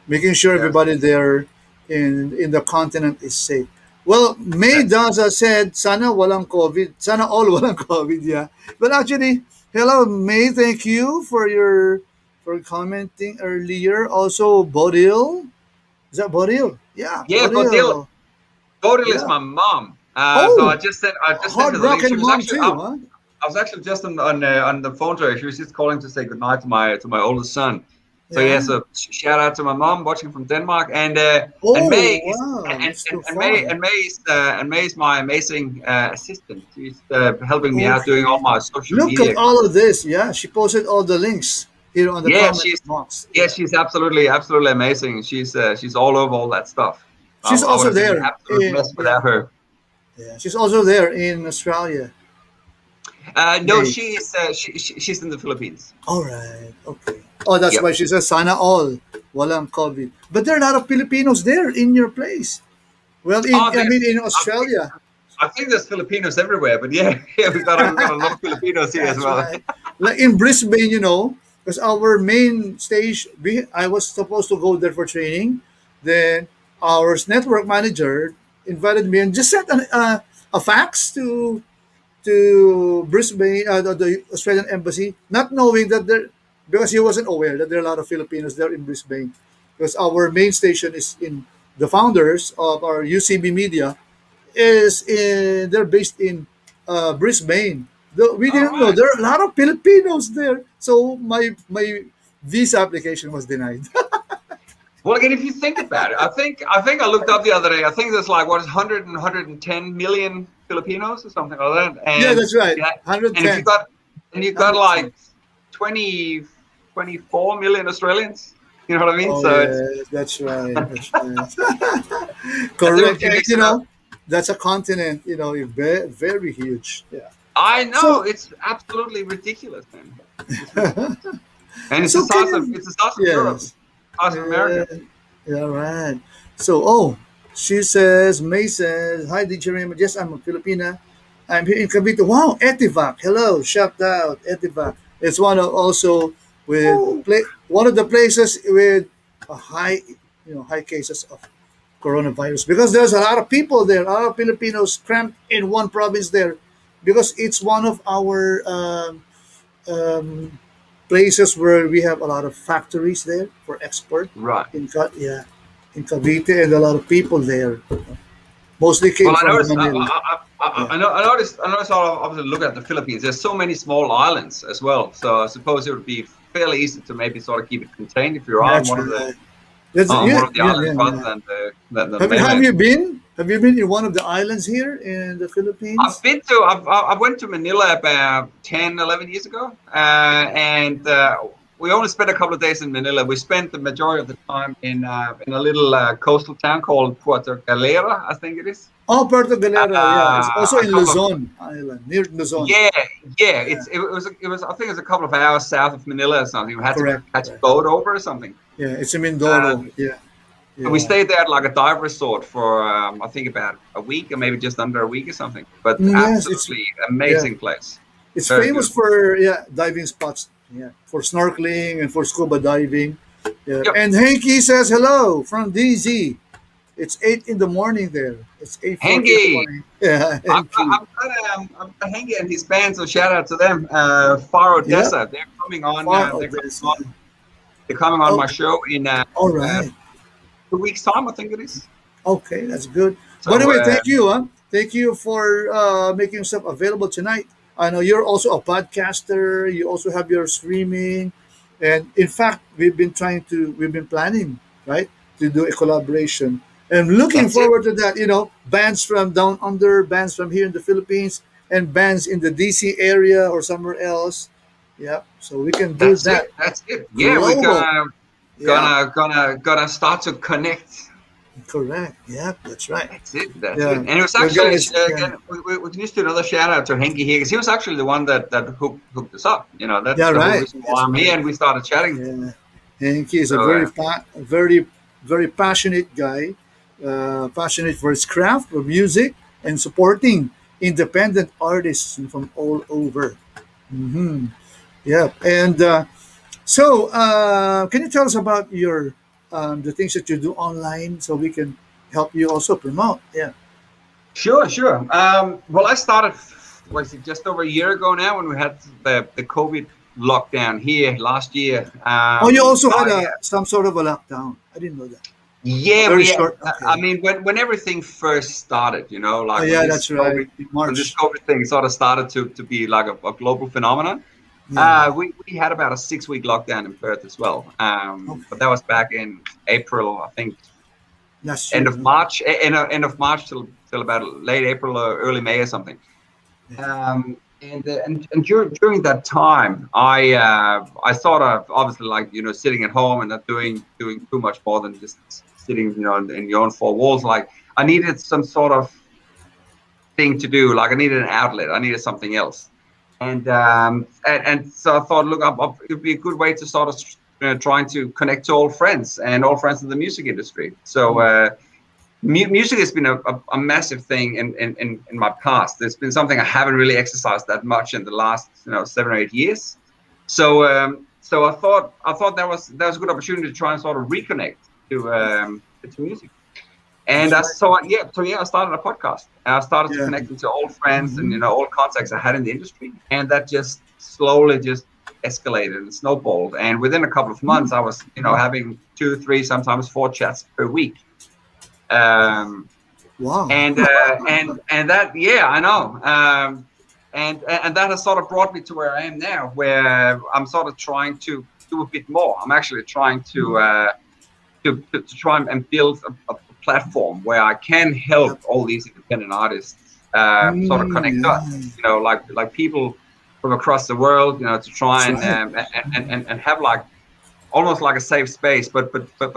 making sure everybody there in the continent is safe. Well, May Daza said, "Sana walang COVID. Sana all walang COVID." Yeah. But actually, hello May. Thank you for commenting earlier. Also, Bodil. Is that Bodil? Yeah. yeah, Bodil is Yeah. my mom. Oh, So I just sent her hard the link. She rocking was mom actually too, huh? I was actually just on the phone to her. She was just calling to say goodnight to my oldest son. So Yeah. so shout out to my mom watching from Denmark, and Oh, May is, wow, and, that's so and far. May is my amazing assistant. She's helping me out Okay. doing all my social Look media. at all of this. Yeah, she posted all the links here on the Yeah, comment box. she's absolutely amazing. She's all over all that stuff. She's I also would have been there. an absolute mess without her. Yeah, she's also there in Australia. No, May. she's in the Philippines. All right. Okay. Oh, that's Yep. why she says sana all walang COVID. But there are a lot of Filipinos there in your place. Well, in Australia. I think there's Filipinos everywhere, but yeah, we've got a lot of Filipinos here as That's well. right. Like in Brisbane, because our main stage, I was supposed to go there for training. Then our network manager invited me and just sent a fax to Brisbane, the Australian embassy, not knowing that because he wasn't aware that there are a lot of Filipinos there in Brisbane, because our main station is in the founders of our UCB Media they're based in Brisbane. We didn't know there are a lot of Filipinos there, so my visa application was denied. Well, again, if you think about it, I think I looked up the other day. I think there's like 110 million Filipinos or something like that. And yeah, that's right. Yeah, 110. and you've got like 24 million Australians. You know what I mean? Oh, So yeah, that's right. That's right. Correct. And, you know, that's a continent. You know, very, very huge. Yeah. I know, it's absolutely ridiculous, man. And it's the size of Europe. America. Yeah, right. So, she says, May says, hi, DJ Raymond. Yes, I'm a Filipina. I'm here in Cavite. Wow, Etivac. Hello, shout out, Etivac. It's one of also with one of the places with a high cases of coronavirus, because there's a lot of people there, a lot of Filipinos cramped in one province there, because it's one of our places where we have a lot of factories there for export. Right. In Cavite, and a lot of people there. Mostly came from Manila. I noticed. Obviously, look at the Philippines. There's so many small islands as well. So I suppose it would be fairly easy to maybe sort of keep it contained if you're on one of the islands rather than the mainland. Have you been? Have you been in one of the islands here in the Philippines? I've been to. I went to Manila about 10, 11 years ago, and we only spent a couple of days in Manila. We spent the majority of the time in a little coastal town called Puerto Galera, I think it is. Oh, Puerto Galera, yeah. It's also in Luzon Island, near Luzon. Yeah. It was. I think it was a couple of hours south of Manila or something. We had to catch a boat over or something. Yeah, it's in Mindoro. Yeah. And we stayed there at like a dive resort for I think about a week or maybe just under a week or something. But absolutely amazing place. It's very famous for diving spots. Yeah, for snorkeling and for scuba diving. Yeah. Yep. And Henky says hello from DZ. It's 8 in the morning there. It's 8:40 in the morning. Yeah, I'm Henky and his band, so shout out to them. Far Odessa, they're coming on. They're coming on my show in all right. 2 weeks' time, I think it is. Okay, that's good. So, by the way, thank you. Thank you for making yourself available tonight. I know you're also a podcaster. You also have your streaming, and in fact, we've been planning, right, to do a collaboration, and looking forward to that. You know, bands from down under, bands from here in the Philippines, and bands in the DC area or somewhere else. Yeah, so we can do that. That's it. Yeah, we're gonna start to connect. Correct. Yeah, that's right. That's it. And it was actually we can just do another shout out to Henky here, because he was actually the one that hooked us up. You know, that's the whole reason why I'm here, and we started chatting. Yeah. Henky is a very passionate guy, passionate for his craft, for music, and supporting independent artists from all over. Mm-hmm. Yeah, and so can you tell us about your the things that you do online, so we can help you also promote? Yeah. Sure. Well, I started, just over a year ago now, when we had the COVID lockdown here last year. You also had some sort of a lockdown. I didn't know that. Yeah, short. Okay. I mean, when everything first started, you know, like that's right. When this COVID thing sort of started to be like a global phenomenon. Yeah. We had about a 6-week lockdown in Perth as well, but that was back in April, I think. End of March till about late April or early May or something. Yeah. And during that time, I sort of obviously, like, you know, sitting at home and not doing too much more than just sitting, you know, in your own four walls. Like, I needed some sort of thing to do. Like, I needed an outlet. I needed something else. And so I thought, look, it would be a good way to sort of trying to connect to old friends in the music industry. So music has been a massive thing in my past. It's been something I haven't really exercised that much in the last 7 or 8 years. So I thought that was a good opportunity to try and sort of reconnect to music. And I started a podcast. And I started to connect to old friends and old contacts I had in the industry, and that just slowly just escalated and snowballed. And within a couple of months, I was having 2, 3, sometimes 4 chats per week. Wow. And that, I know. And that has sort of brought me to where I am now, where I'm sort of trying to do a bit more. I'm actually trying to try and build a platform where I can help all these independent artists sort of connect us, like people from across the world, to try and have like almost like a safe space, but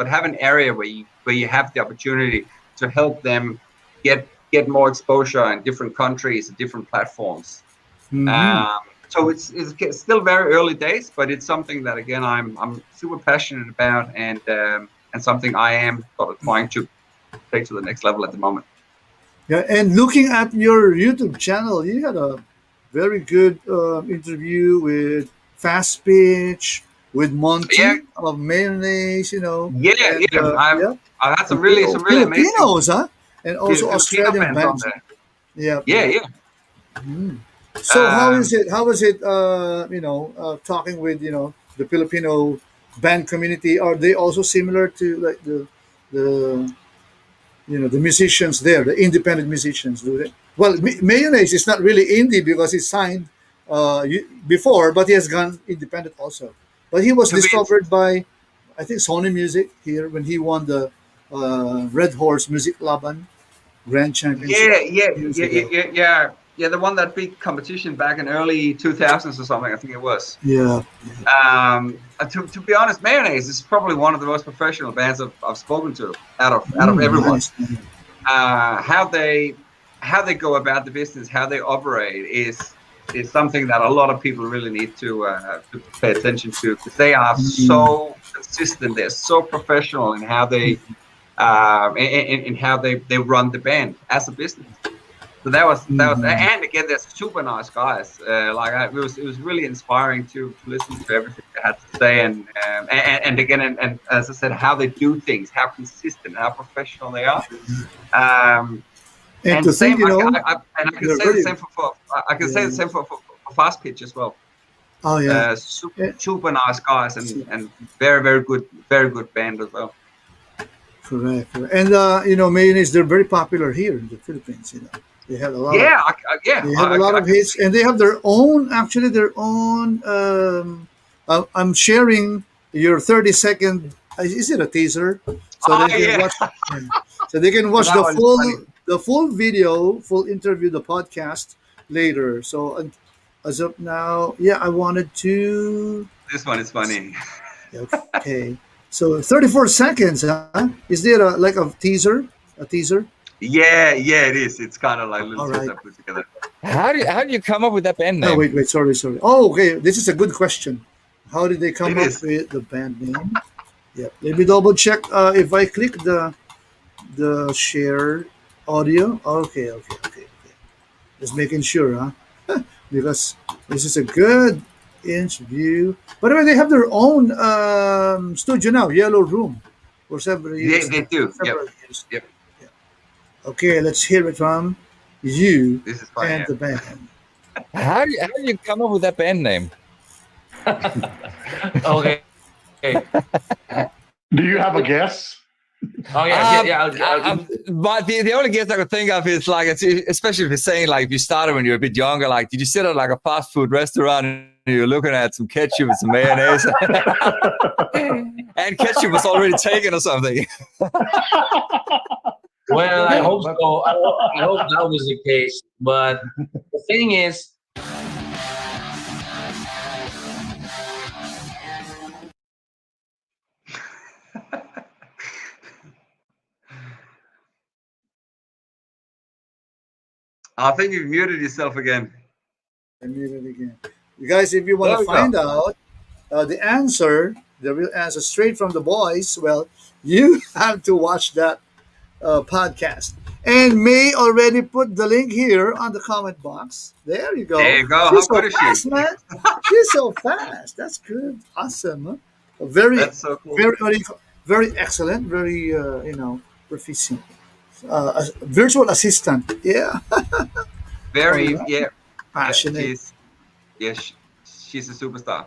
have an area where you have the opportunity to help them get more exposure in different countries and different platforms. So it's still very early days, but it's something that again I'm super passionate about, and something I am sort of trying to take to the next level at the moment. Yeah, and looking at your YouTube channel, you had a very good interview with Fast Pitch, with Monty of Mayonnaise, I've had some really amazing Filipinos, huh? And also Australian bands. Yeah. So how is it? How was it? Talking with the Filipino band community. Are they also similar to like the the musicians there, the independent musicians? Do they? Well, Mayonnaise is not really indie because he's signed before, but he has gone independent also. But he was discovered by, I think, Sony Music here when he won the Red Horse Music Laban Grand Championship. Yeah, the one that big competition back in early 2000s or something, I think it was. Yeah. To be honest, Mayonnaise is probably one of the most professional bands I've spoken to out of everyone. Nice. How they go about the business, how they operate is something that a lot of people really need to pay attention to, because they are so consistent. They're so professional in how they in how they run the band as a business. So that was, and again, they're super nice guys. It was really inspiring to listen to everything they had to say, and again, and as I said, how they do things, how consistent, how professional they are. And to think, I can say the same for Fast Pitch as well. Oh yeah, super nice guys, and very good band as well. Correct. And Mayonnaise, they're very popular here in the Philippines. They have a lot. They have a lot of hits, and they have their own. Actually, their own. I'm sharing your 30-second. Is it a teaser? So they can watch. So they can watch the full video, full interview, the podcast later. So as of now, I wanted to. This one is funny. Okay. So 34 seconds, huh? Is there a teaser? A teaser? Yeah, it is. It's kind of like little things I put together. How do you come up with that band name? Oh, wait, sorry. Oh, okay. This is a good question. How did they come up with the band name? Yeah, let me double check. If I click the share audio. Okay. Just making sure, huh? Because this is a good interview. By the way, they have their own studio now, Yellow Room, for several years. They do. Yep. Okay, let's hear it from you and the band. How do you come up with that band name? Okay. Do you have a guess? Oh yeah. But the only guess I could think of is especially if you're saying if you started when you were a bit younger, did you sit at a fast food restaurant and you're looking at some ketchup and some mayonnaise, and ketchup was already taken or something? Well, I hope so. I hope that was the case. But the thing is, I think you've muted yourself again. I muted again. You guys, if you want to find out the real answer straight from the boys, well, you have to watch that podcast. And May already put the link here on the comment box. There you go. There you go. She's so fast, man. She's so fast. That's good. Awesome. Huh? Very, That's so cool. very excellent. Very, proficient. a virtual assistant. Yeah. Very, All right. yeah. Passionate. She's a superstar.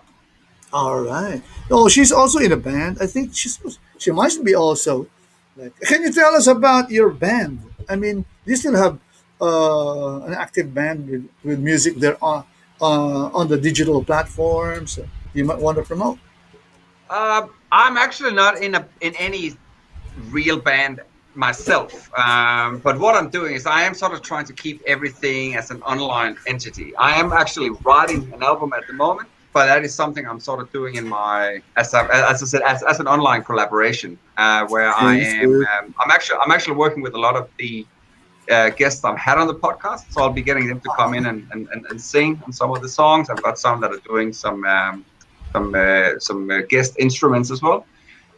All right. Oh, she's also in a band. I think she must be also. Like, can you tell us about your band? I mean, do you still have an active band with music there on the digital platforms you might want to promote? I'm actually not in any real band myself. But what I'm doing is I am sort of trying to keep everything as an online entity. I am actually writing an album at the moment, but that is something I'm sort of doing in my, as I said, as an online collaboration, where I am. I'm actually working with a lot of the guests I've had on the podcast, so I'll be getting them to come in and sing on some of the songs. I've got some that are doing some guest instruments as well.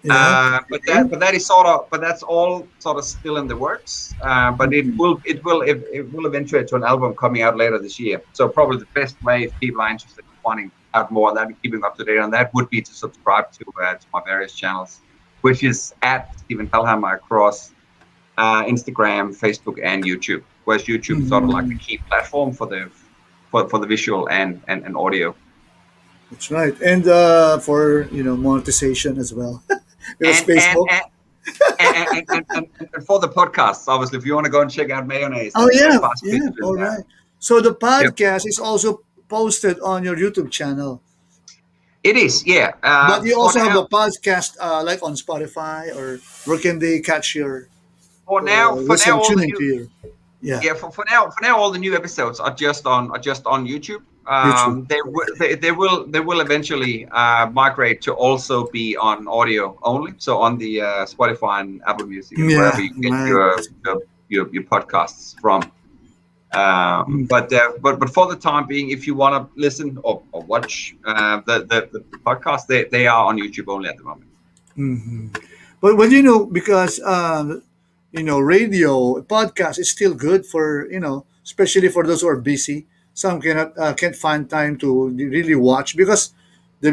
Yeah. But that's all sort of still in the works. But it will eventuate to an album coming out later this year. So probably the best way, if people are interested in finding out more on that and keeping up to date on that, would be to subscribe to my various channels, which is at Stephen Pelhammer across Instagram, Facebook, and YouTube. Whereas YouTube is sort of like the key platform for the visual and audio. That's right, and for monetization as well. Because Facebook. And for the podcasts, obviously, if you want to go and check out Mayonnaise. Oh yeah, Fast yeah. Pictures, All right. So the podcast is also posted on your YouTube channel. It is, yeah. But you also have a podcast like on Spotify, or where can they catch your? For now, all the new, yeah. For now, all the new episodes are just on YouTube. They will eventually migrate to also be on audio only, so on the Spotify and Apple Music, wherever you get your podcasts from. But for the time being, if you want to listen or watch the podcast, they are on YouTube only at the moment. Mm-hmm. But because radio podcast is still good for especially for those who are busy. Some can't find time to really watch, because the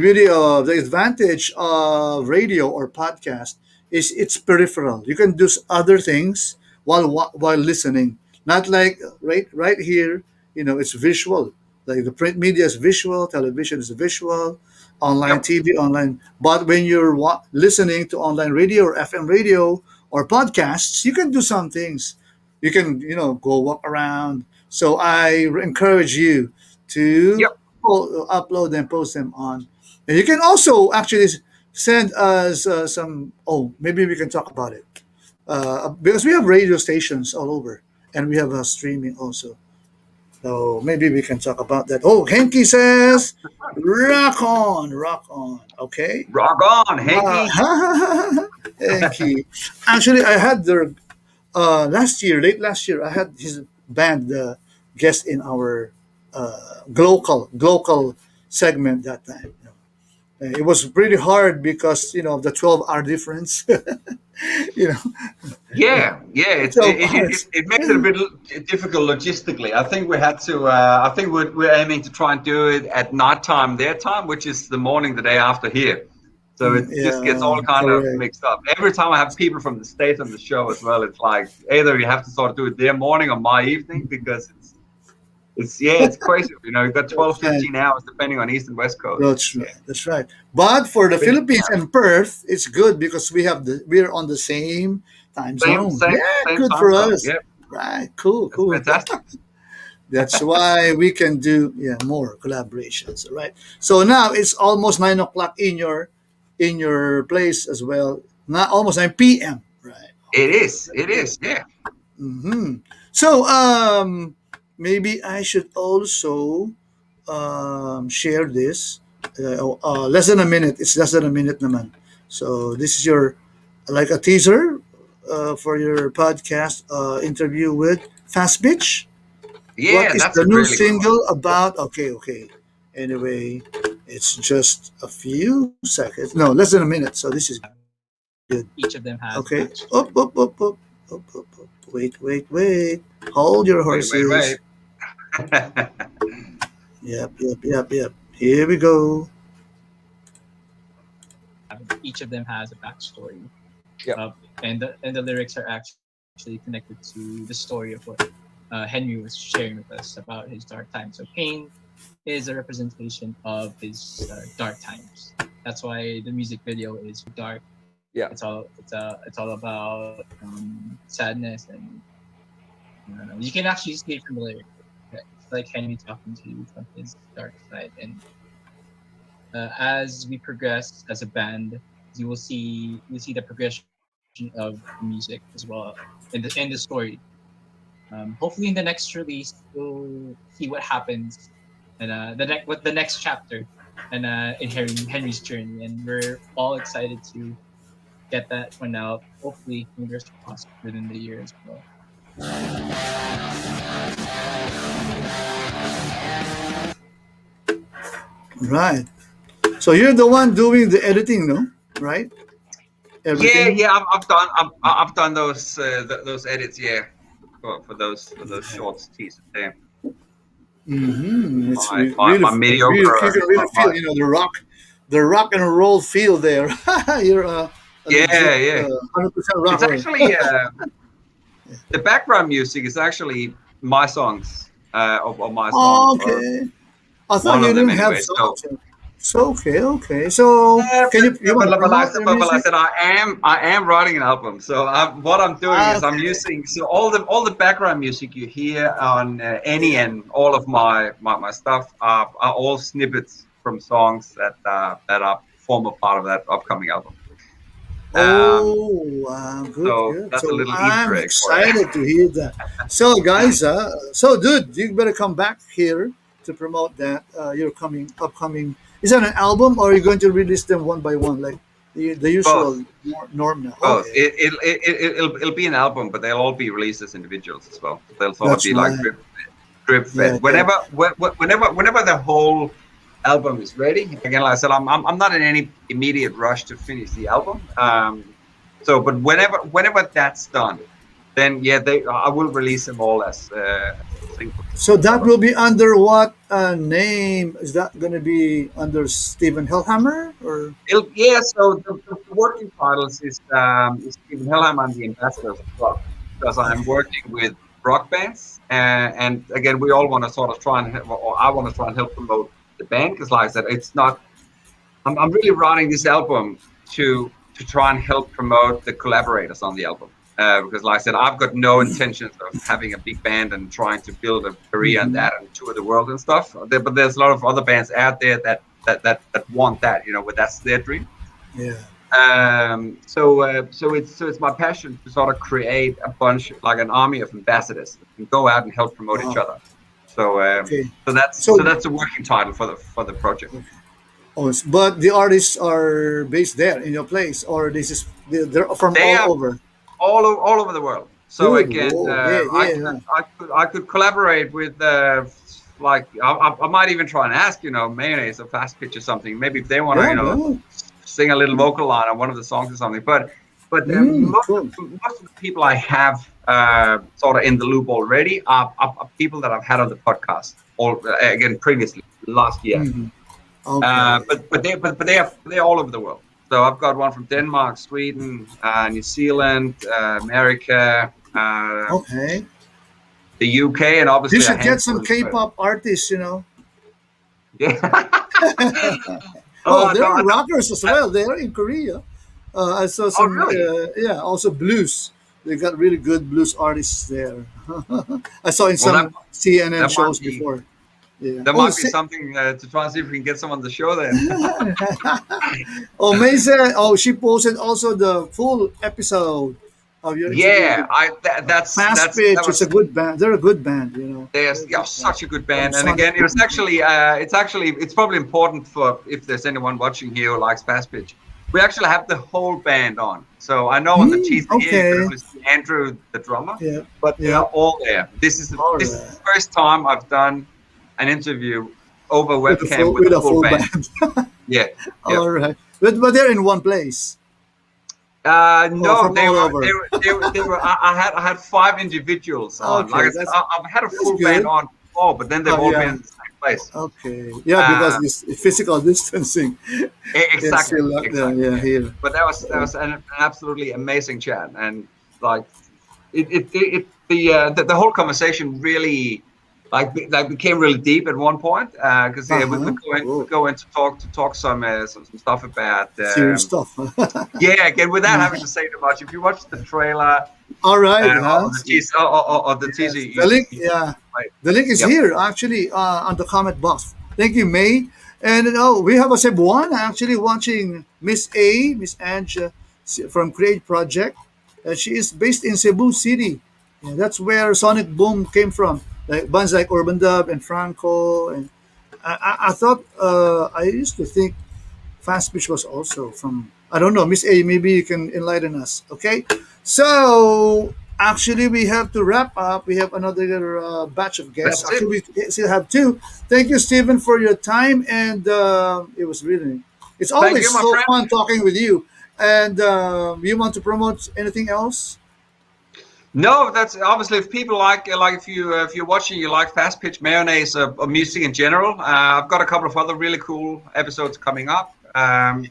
advantage of radio or podcast is it's peripheral. You can do other things while listening. Not like right here, it's visual. Like the print media is visual, television is visual, online TV, online. But when you're listening to online radio or FM radio or podcasts, you can do some things. You can go walk around. So I encourage you to upload and post them on. And you can also actually send us some. Oh, maybe we can talk about it because we have radio stations all over, and we have streaming also. So maybe we can talk about that. Oh, Henky says, rock on. Okay. Rock on, Henky. Henky. Actually, I had their late last year, I had his band guest in our local segment that time. It was pretty hard because the 12-hour difference. Yeah, it makes it a bit difficult logistically. I think we had to. I think we're aiming to try and do it at nighttime their time, which is the morning the day after here. So it just gets all kind of mixed up. Every time I have people from the States on the show as well, it's like either you have to sort of do it their morning or my evening, because it's crazy. You've got 12, 15 hours depending on East and West Coast. That's right. But for the Philippines and Perth, it's good because we're on the same time zone. Same good time for zone. us. Yep. Right. Cool. Fantastic. That's why we can do more collaborations. Right. So now it's almost 9:00 in your place as well. Not almost 9 p.m. Right. It is. Yeah. Mm-hmm. So maybe I should also share this. Less than a minute. It's less than a minute naman. So this is your like a teaser for your podcast interview with Fast Bitch. Yeah, what is that's the a new really single about? Okay. Anyway, it's just a few seconds. No, less than a minute. So this is good. Each of them has. Okay. Up. Wait. Hold your horses. Wait. Yep. Here we go. Each of them has a backstory. Yep. And the lyrics are actually actually connected to the story of what Henry was sharing with us about his dark times. So pain is a representation of his dark times. That's why the music video is dark. Yeah, it's all about sadness, and you can actually see it from the lyrics. It's like Henry talking to you from his dark side, and as we progress as a band, you'll see the progression of music as well in the story. Hopefully, in the next release, we'll see what happens and the next chapter and in Henry's journey, and we're all excited to get that one out. Hopefully, fingers crossed within the year as well. Right. So you're the one doing the editing, no? Right? Everything? Yeah. I've done those edits. Yeah, for those shorts teasers there. Mm-hmm. It's My really, mediocre. you can really feel, you know, the rock and roll feel there. You're a legit, 100% rocker. It's actually the background music is actually my songs of my songs. Oh, okay. I thought you didn't have songs. So okay. So can you but like I said, I am writing an album. So what I'm doing is I'm using all the background music you hear on any and all of my stuff are all snippets from songs that form a part of that upcoming album. Good. That's so a little I'm Easter egg. excited to hear that. So guys, dude, you better come back here to promote that. Your upcoming. Is that an album, or are you going to release them one by one, like the usual norm now? Both. Okay. It'll be an album, but they'll all be released as individuals as well. They'll sort of be right. like drip fed. Yeah, Whenever the whole album is ready. Again, like I said, I'm not in any immediate rush to finish the album. But whenever that's done, then I will release them all as singles. So that will be under what name? Is that going to be under Steven Hellhammer or? So the working titles is Steven Hellhammer and the Ambassadors of Rock, because I'm working with rock bands, and again, we all want to sort of try and I want to try and help promote the band, because like I said, it's not. I'm really writing this album to try and help promote the collaborators on the album. Because like I said, I've got no intentions of having a big band and trying to build a career and that and tour the world and stuff. But there's a lot of other bands out there that want that, you know, but that's their dream. Yeah. So it's my passion to sort of create a bunch, like an army of ambassadors that can go out and help promote each other. So that's a working title for the project. Okay. Oh, but the artists are based there in your place, or they're from all over. All over the world. So Good. again, I could collaborate with like I might even try and ask, you know, Mayonnaise or Fast Pitch or something. Maybe if they want to sing a little vocal line on one of the songs or something. But most of the people I have sort of in the loop already are people that I've had on the podcast again previously last year. Okay. But they're all over the world. So I've got one from Denmark, Sweden, New Zealand, America, okay, the UK, and obviously you should get some K-pop artists, you know. Yeah. They're rockers as well. They're in Korea. I saw some. Really? Also blues. They got really good blues artists there. I saw in some CNN shows before. Yeah. There might be something to try and see if we can get someone on the show then. Maisa, she posted also the full episode of your interview. That's Fast Pitch. It's a good band. They're a good band, you know. They're such a good band. And again, it was actually it's probably important for if there's anyone watching here who likes Fast Pitch. We actually have the whole band on. So I know on the teaser here it was Andrew, the drummer, but they're all there. This is the first time I've done an interview over webcam with a full band. Yeah. All right. But they're in one place. No, they were. I had 5 individuals on. Okay, I've had a full band on before, but then they've all been in the same place. Okay. Yeah, because this physical distancing. Exactly. Yeah, here. But that was an absolutely amazing chat, and like the whole conversation really became really deep at one point because we go in to talk some stuff about serious stuff. Yeah, again, without having to say too much. If you watch the trailer, all right, or the teaser, the link, the link is here actually on the comment box. Thank you, May. And we have a Cebuana actually watching Miss Ange from Create Project. She is based in Cebu City. Yeah, that's where Sonic Boom came from. Like bands like Urban Dub and Franco, and I thought I used to think Fast Pitch was also from, I don't know, Miss A. Maybe you can enlighten us. Okay, so actually we have to wrap up. We have another batch of guests. That's it. Actually, we still have two. Thank you, Stephen, for your time, and it was really. It's always you, my so friend. fun talking with you. And you want to promote anything else? No, that's obviously if people like if you're watching, you like Fast Pitch Mayonnaise or music in general. I've got a couple of other really cool episodes coming up.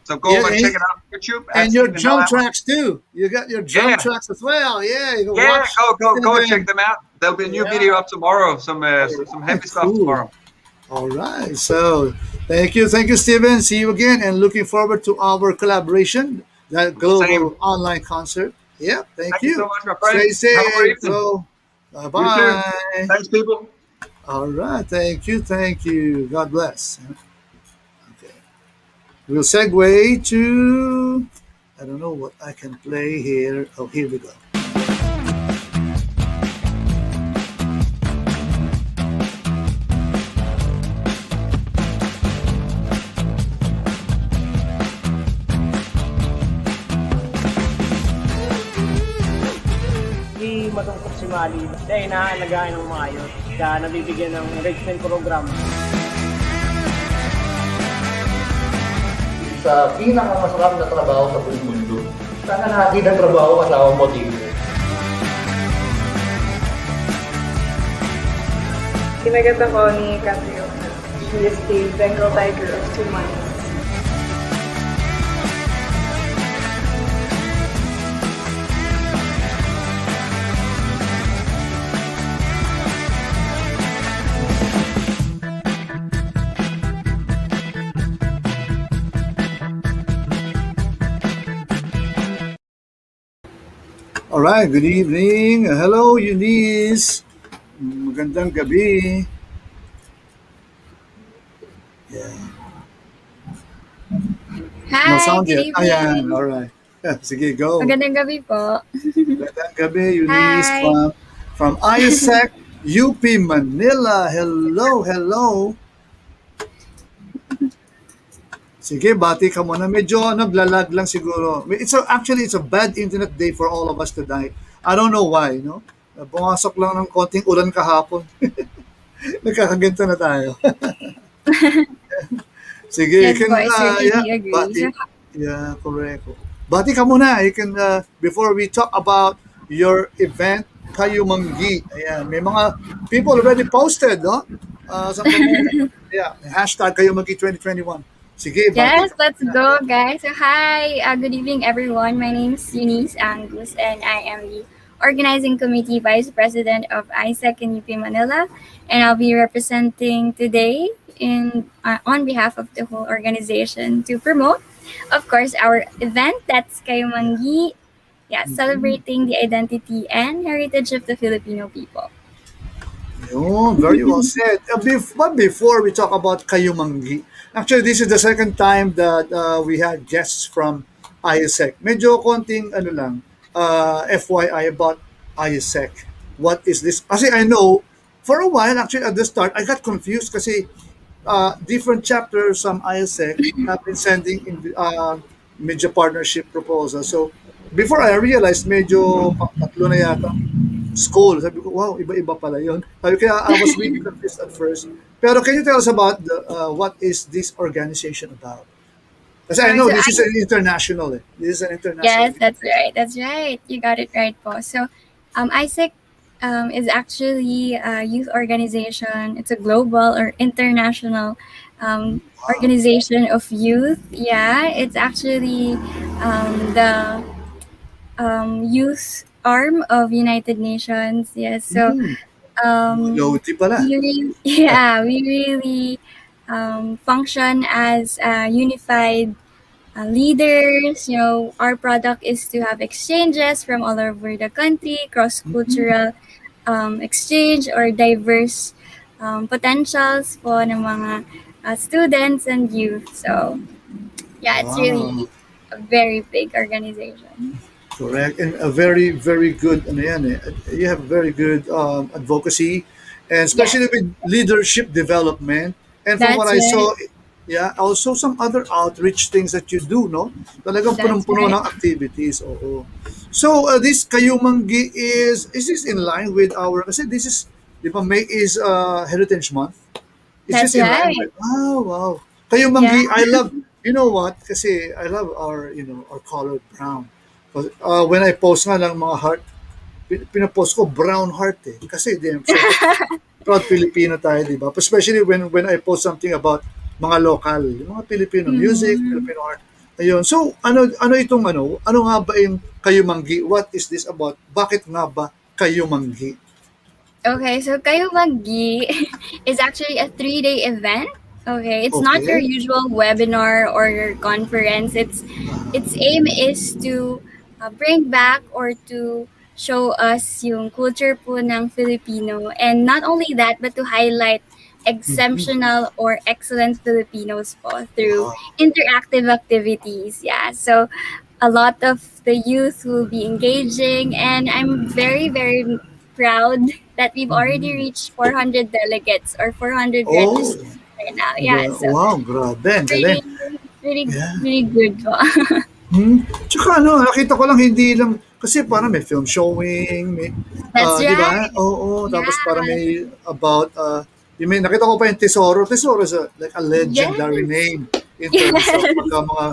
So go over and check it out on YouTube. And your drum tracks too. You got your drum tracks as well. Yeah, you can watch. Go and check them out. There'll be a new video up tomorrow. Some heavy stuff tomorrow. All right. So thank you, Stephen. See you again, and looking forward to our collaboration, that global online concert. Yeah, thank you. Thank you so much, my friend. Stay Have a great safe. evening. So, bye-bye. Thanks, people. All right. Thank you. God bless. Okay. We'll segue to, I don't know what I can play here. Oh, here we go. Matungkol si Mali dahil inaalagaan ng maayos kaya nabibigyan ng enrichment program. Sa pinakamasarap na trabaho sa buong mundo, sana natin ang trabaho kasama mo dito. Kinagat ako ni Catrio. She is the Bengal Tiger of 2 months. All right, good evening. Hello, Eunice. Magandang gabi. Yeah. Hi, No sound good yet. evening. Ayan, all right. Sige, go. Magandang gabi po. Magandang gabi, Eunice Hi. from ISEC, UP Manila. Hello. Sige, bati ka muna. Medyo naglalag lang siguro. Actually, it's a bad internet day for all of us tonight. I don't know why, no? Pumasok lang ng konting ulan kahapon. Nagkakaganto na tayo. Sige, Yes po, I certainly agree. bati. Yeah, correct. Bati ka muna. You can, before we talk about your event, Kayo Manggi. Ayan, may mga people already posted, no? Yeah, hashtag Kayo Manggi 2021. Sige, Yes, let's go, guys. So, hi, good evening, everyone. My name is Eunice Angus, and I am the Organizing Committee Vice President of ISEC in UP Manila, and I'll be representing today on behalf of the whole organization to promote, of course, our event that's Kayo Manggi, celebrating the identity and heritage of the Filipino people. Yun, very well said. But before we talk about Kayo Manggi, actually, this is the second time that we had guests from ISEC. Medyo konting FYI about ISEC. What is this? Kasi I know, for a while, actually at the start, I got confused kasi different chapters from ISEC have been sending in media partnership proposals. So, before I realized, medyo tatlo na yata school. Sabi ko, wow, iba-iba pala yun. Sabi kaya I was really confused at first. Pero can you tell us about what is this organization about? Because I know this is an international. This is an international. Yes, that's right. You got it right, po. So, ISEC is actually a youth organization. It's a global or international organization of youth. Yeah, it's actually the youth arm of United Nations. Yes, so Loyalty pala. we really function as unified leaders. You know, our product is to have exchanges from all over the country, cross-cultural exchange or diverse potentials po ng mga students and youth. So, yeah, it's really a very big organization. Correct. And a very, very good, ano yan eh, you have very good advocacy, and especially with leadership development. And from what I saw, also some other outreach things that you do, no? Talagang punong-puno ng activities. Oo. So, this Kayumanggi is this in line with our, kasi this is, di ba, May is Heritage Month? Is this in line with, wow. Kayumanggi, I love, you know what? Kasi I love our, our color brown. When I post nga lang mga heart, pinapost ko brown heart eh. Kasi proud Filipino tayo, di ba? Especially when I post something about mga local, yung mga Filipino music, Filipino art. Ayun. So, ano nga ba yung Kayumanggi? What is this about? Bakit nga ba Kayumanggi? Okay, so Kayumanggi is actually a 3-day event. Okay, it's not your usual webinar or your conference. Its aim is to bring back or to show us yung culture po ng Filipino, and not only that, but to highlight exceptional or excellent Filipinos po through interactive activities. Yeah, so a lot of the youth will be engaging, and I'm very, very proud that we've already reached 400 delegates or 400 registrants right now. Yeah, so wow, grabe. pretty good po. Tsaka nakita ko lang, hindi lang, kasi parang may film showing, may, That's di ba? right. Oo, tapos parang may about, nakita ko pa yung Tesoro. Tesoro is like a legendary name in terms of mga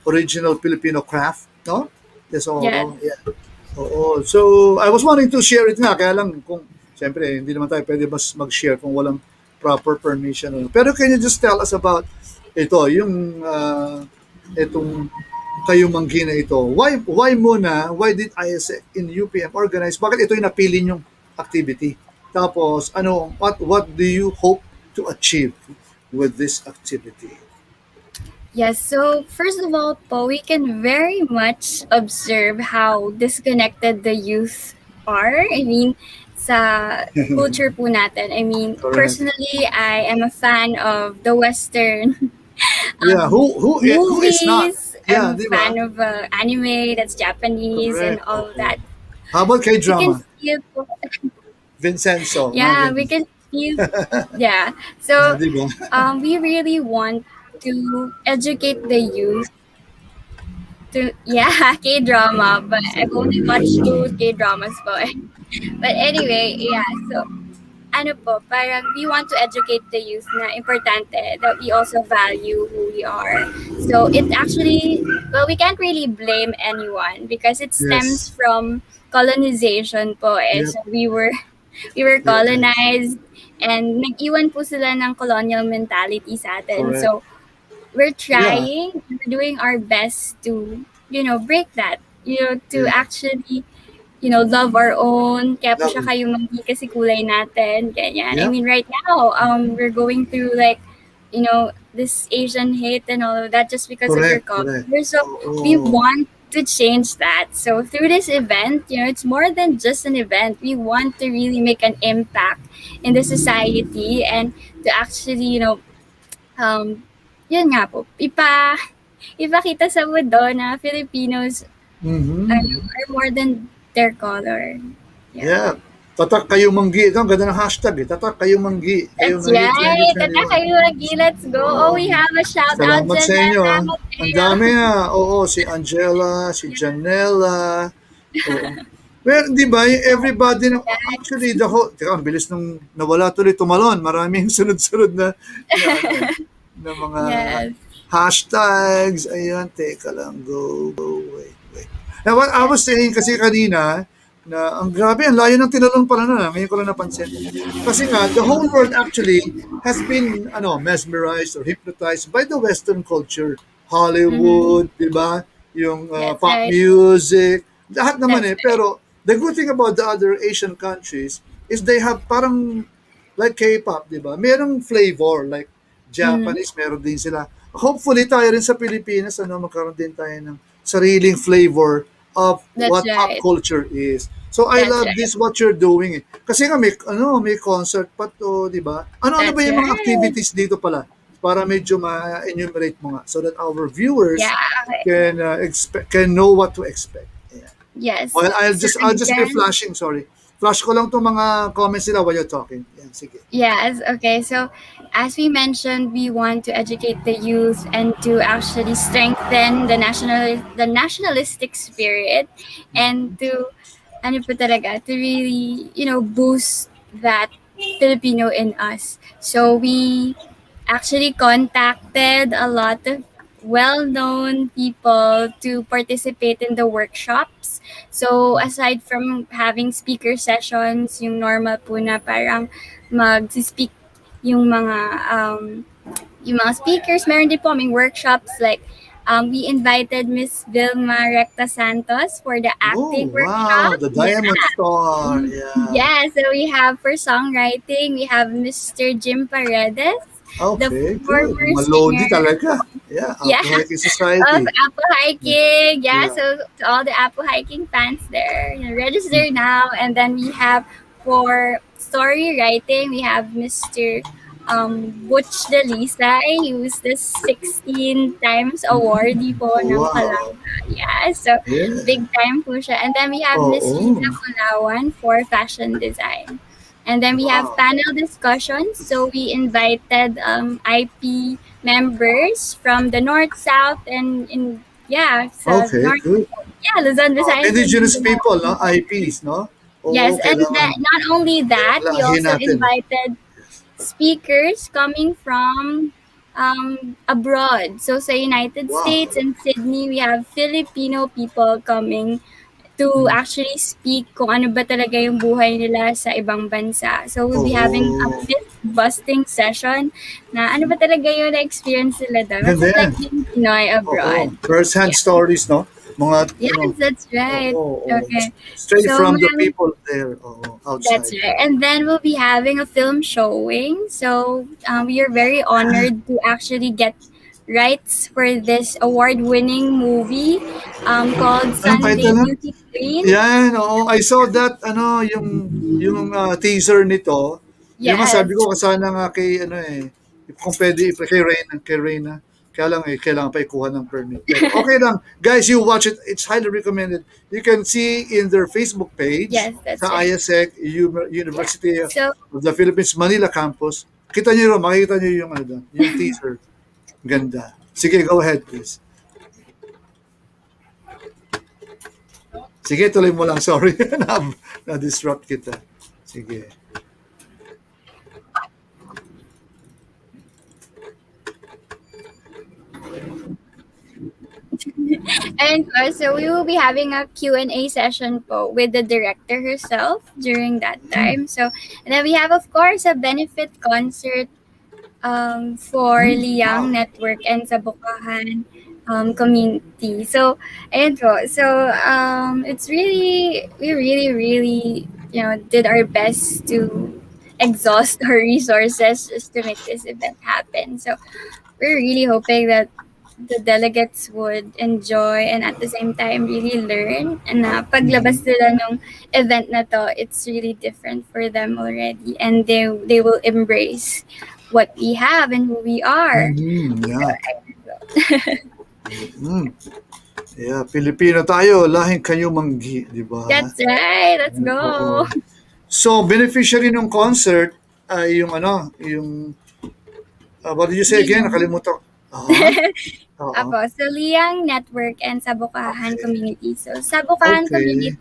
original Filipino craft, no? Tesoro. Yeah. Oo. So, I was wanting to share it nga, kaya lang kung, siyempre, hindi naman tayo pwede mag-share kung walang proper permission. Pero can you just tell us about ito, yung itong Kayumanggi na ito? Why muna? Why did ISEC in UPM organize? Bakit ito yung napili nyong activity? Tapos, what do you hope to achieve with this activity? Yes, so first of all po, we can very much observe how disconnected the youth are. I mean, sa culture po natin. I mean, personally, I am a fan of the Western who is not? I'm a fan of anime that's Japanese and all that. How about K-drama? We can feel Vincenzo. we can feel. So we really want to educate the youth to K-drama, but I've only watched 2 K-dramas po. But anyway, so parang we want to educate the youth na importante that we also value who we are. So it actually, we can't really blame anyone because it stems from colonization po. So we were colonized, and nag-iwan po sila ng colonial mentality sa atin. So we're trying, we're doing our best to, break that, to actually, love our own. Kaya po siya Kayumanggi kasi kulay natin, ganyan. I mean, right now, we're going through this Asian hate and all of that just because of your color. So we want to change that. So through this event, it's more than just an event. We want to really make an impact in the society and to actually, yun nga po, ipakita sa mundo na Filipinos are more than their color. Tatak Kayumanggi. Ito, ang ganda ng hashtag. Tatak Kayumanggi. That's right. Tatak Kayumanggi. Let's go. We have a shout out. Salamat sa inyo. Ang dami Oo, si Angela, si Janela. Well, di ba, everybody, actually, ang bilis nung nawala tuloy tumalon. Maraming sunod-sunod na mga hashtags. Ayan, teka lang. Go, wait. Now, what I was saying kasi kanina, na ang grabe, ang layo ng tinalon pala na. Ngayon ko lang napansin. Kasi nga, the whole world actually has been mesmerized or hypnotized by the Western culture. Hollywood, di ba? Yung pop music. Lahat naman Pero the good thing about the other Asian countries is they have parang like K-pop, di ba? Merong flavor, like Japanese, meron din sila. Hopefully tayo rin sa Pilipinas, magkaroon din tayo ng sariling flavor of That's what pop right. culture is. So I That's love right. this what you're doing. Kasi nga may concert pa to, di ba? Ano ba That's yung mga right. activities dito pala? Para medyo ma-enumerate mo nga so that our viewers Yeah. can know what to expect. Yes. Well, I'll So just be again- flashing, sorry. Flash ko lang 'tong mga comments nila while you're talking. Yan, sige. Yes, okay. So, as we mentioned, we want to educate the youth and to actually strengthen the nationalistic spirit and to to really, boost that Filipino in us. So, we actually contacted a lot of well-known people to participate in the workshops. So aside from having speaker sessions, yung normal po na parang mag-speak yung mga speakers, meron din po kaming workshops like we invited Miss Vilma Recta Santos for the acting Wow, workshop. the Diamond Star. Yeah. Yeah, so we have for songwriting, we have Mr. Jim Paredes. Okay, good. former Malodi singer. talaga. Yeah, Yeah. Apple Hiking Society. Of Apple Hiking. Yeah, Yeah. so to all the Apple Hiking fans there, register now. And then we have for story writing, we have Mr. Butch Dalisay, who's the 16 times awardee po ng Wow. Palanga. Yeah, so Yeah. big time po siya. And then we have Miss Lisa Pulawan for fashion design. And then we have panel discussions. So we invited IP members from the North, South, and Okay, North, good. Luzon, Visayas. Indigenous and people, no? IPs, no? Oo, Yes, and kailangan. not only that, we Lahi also natin. invited speakers coming from abroad. So sa United States and Sydney, we have Filipino people coming to actually speak kung ano ba talaga yung buhay nila sa ibang bansa. So we'll be having a myth-busting session na ano ba talaga yung na-experience nila doon. What's it like being Pinoy abroad? First-hand stories, no? Mga, Yes, that's right. Okay. straight So from the we'll- people there outside. That's right. And then we'll be having a film showing. So we are very honored to actually get rights for this award-winning movie called Sunday title na? Beauty Queen. Yan, oo. I saw that, yung teaser nito. Yung nga Yes. sabi ko, kasana nga kay, kung pwede, kay Reyna. Kaya lang, kailangan pa ikuha ng permit. Pero okay lang. Guys, you watch it. It's highly recommended. You can see in their Facebook page, Yes, that's sa right. ISEC, University So- of the Philippines, Manila Campus. Kita niyo rin, makikita niyo yung, yung teaser. Ganda. Sige, go ahead, please. Sige, tuloy mo lang. Sorry. Na-disrupt kita. Sige. And so we will be having a Q&A session po with the director herself during that time. So, and then we have, of course, a benefit concert for Liang Network and sa Bukahan community. So, ayun po. So, it's really, we really, did our best to exhaust our resources just to make this event happen. So, we're really hoping that the delegates would enjoy and at the same time really learn. And paglabas nila nung event na to, it's really different for them already. And they will embrace what we have and who we are. Yeah. Yeah, Pilipino tayo, lahing kayo manggi, di ba? That's right. Let's go. Oo. So, beneficiary ng concert ay yung what did you say again? Nakalimutan. Apo, so Liang Network and Sabukahan Community. So Sabukahan Community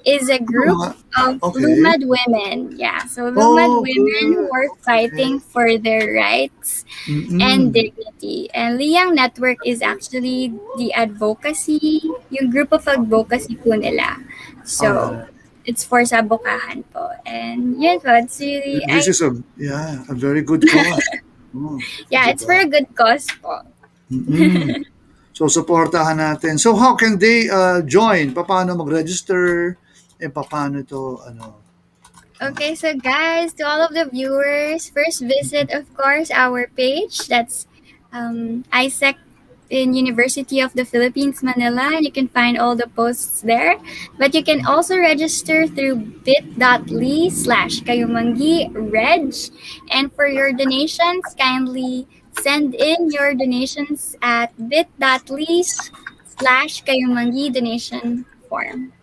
is a group of Lumad women. Yeah, so Lumad women who are fighting for their rights and dignity. And Liang Network is actually the advocacy, yung group of advocacy po nila. So it's for Sabukahan po. And yun po, it's really... This is a very good cause. Yeah, it's for a good cause po. So, supportahan natin. So, how can they join? Paano mag-register? paano ito, Okay, so guys, to all of the viewers, first visit, of course, our page. That's ISEC in University of the Philippines, Manila, and you can find all the posts there. But you can also register through bit.ly/kayumangi-reg. And for your donations, kindly send in your donations at bit.ly/kayumangi-donation form.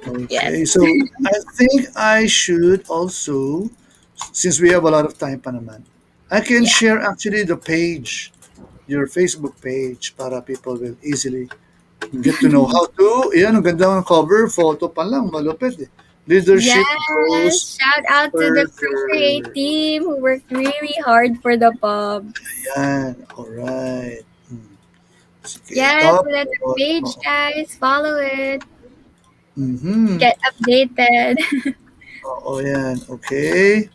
Okay, so I think I should also, since we have a lot of time pa naman, I can share actually the page, your Facebook page, para people will easily get to know how to, yan, ang ganda ng cover, photo pa lang, malupit eh. Leadership goes Yes, shout out to the further. create team who worked really hard for the pub. Yan, alright. Sige, Yes, so that's a tapos, page, guys. Follow it. Mhm. Get updated. Oo, yan. Okay.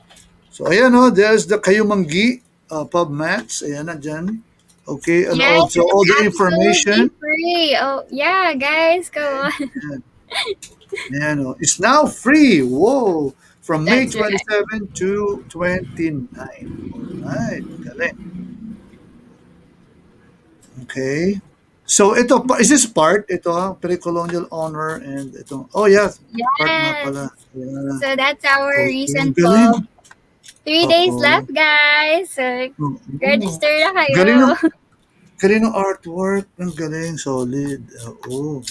So, ayan there's the Kayumanggi pub mats. Ayan na dyan. Okay, and Yes, also all it's the information. absolutely free. Oh, yeah, guys, go on. Ayan, it's now free. Whoa! From May That's right. 27 to 29. Alright, galing. Okay. So, ito, is this part? Ito, pre-colonial honor and ito. Oh, yeah. Part nga pala. Yeah. So that's our Okay, recent galing. pub. 3 days Oo. left, guys. So, register na kayo. Galing ng, galing ng artwork. Ang galing. Solid. Oo.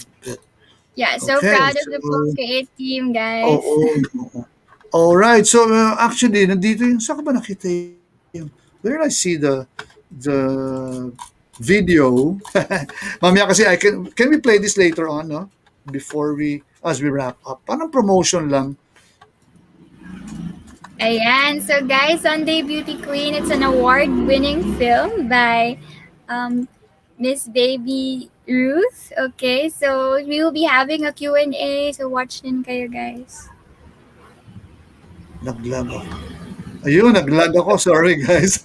Yeah, so Okay, proud of the so- pub create team, guys. Oo. Alright. So, actually, nandito yung, saan ka ba nakita yung, where did I see the video? Mamaya kasi can we play this later on, no? Before as we wrap up. Parang promotion lang. Ayan. So guys, Sunday Beauty Queen, it's an award-winning film by Miss Baby Ruth. Okay, so we will be having a Q&A. So watch din kayo, guys. Naglag ako. Ayun, naglag ako. Sorry, guys.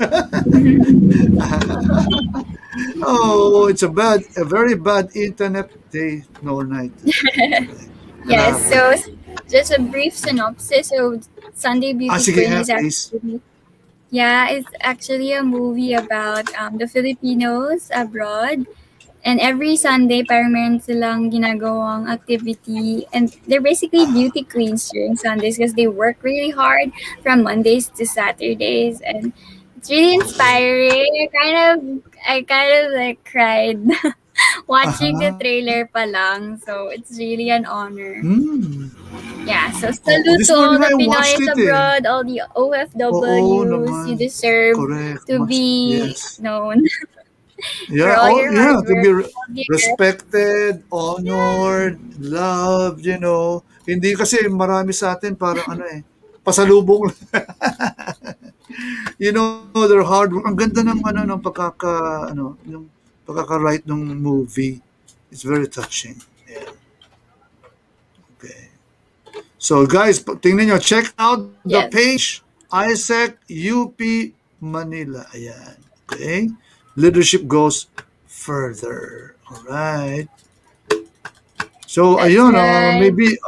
Oh, it's a very bad internet day nor night. Yes, so just a brief synopsis. So Sunday Beauty Sige Queen nga, is please. actually, yeah, it's actually a movie about the Filipinos abroad. And every Sunday, parang meron silang ginagawang activity. And they're basically beauty queens during Sundays because they work really hard from Mondays to Saturdays. And it's really inspiring. I kind of like cried watching the trailer pa lang. So it's really an honor. Yeah, so salute this to all morning the I watched Pinoys it eh. abroad, all the Oo OFWs. naman. You deserve Correct. to be Yes. known. Yeah, all your hard to be work, all your respected, honored, loved, Hindi kasi marami sa atin parang pasalubong. Their hard work. Ang ganda ng ng yung pagkaka-write ng movie. It's very touching. Yeah. Okay. So guys, tingnan nyo, check out the Yes. page ISEC UP Manila. Ayan. Okay? Leadership goes further. All right. So That's ayun, right. maybe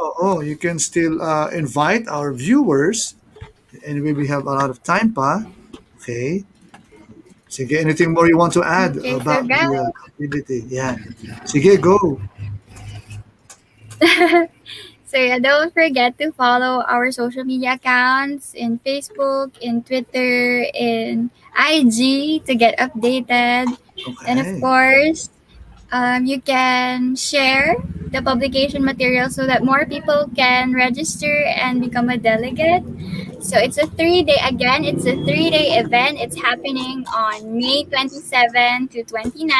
you can still invite our viewers. Anyway, we have a lot of time pa. Okay. Sige, anything more you want to add Okay, so about guys, the activity? Yeah. Sige, go. so yeah, don't forget to follow our social media accounts in Facebook, in Twitter, in IG to get updated. And of Okay. course, you can share the publication material so that more people can register and become a delegate. So it's a 3-day, again, it's a 3-day event. It's happening on May 27 to 29.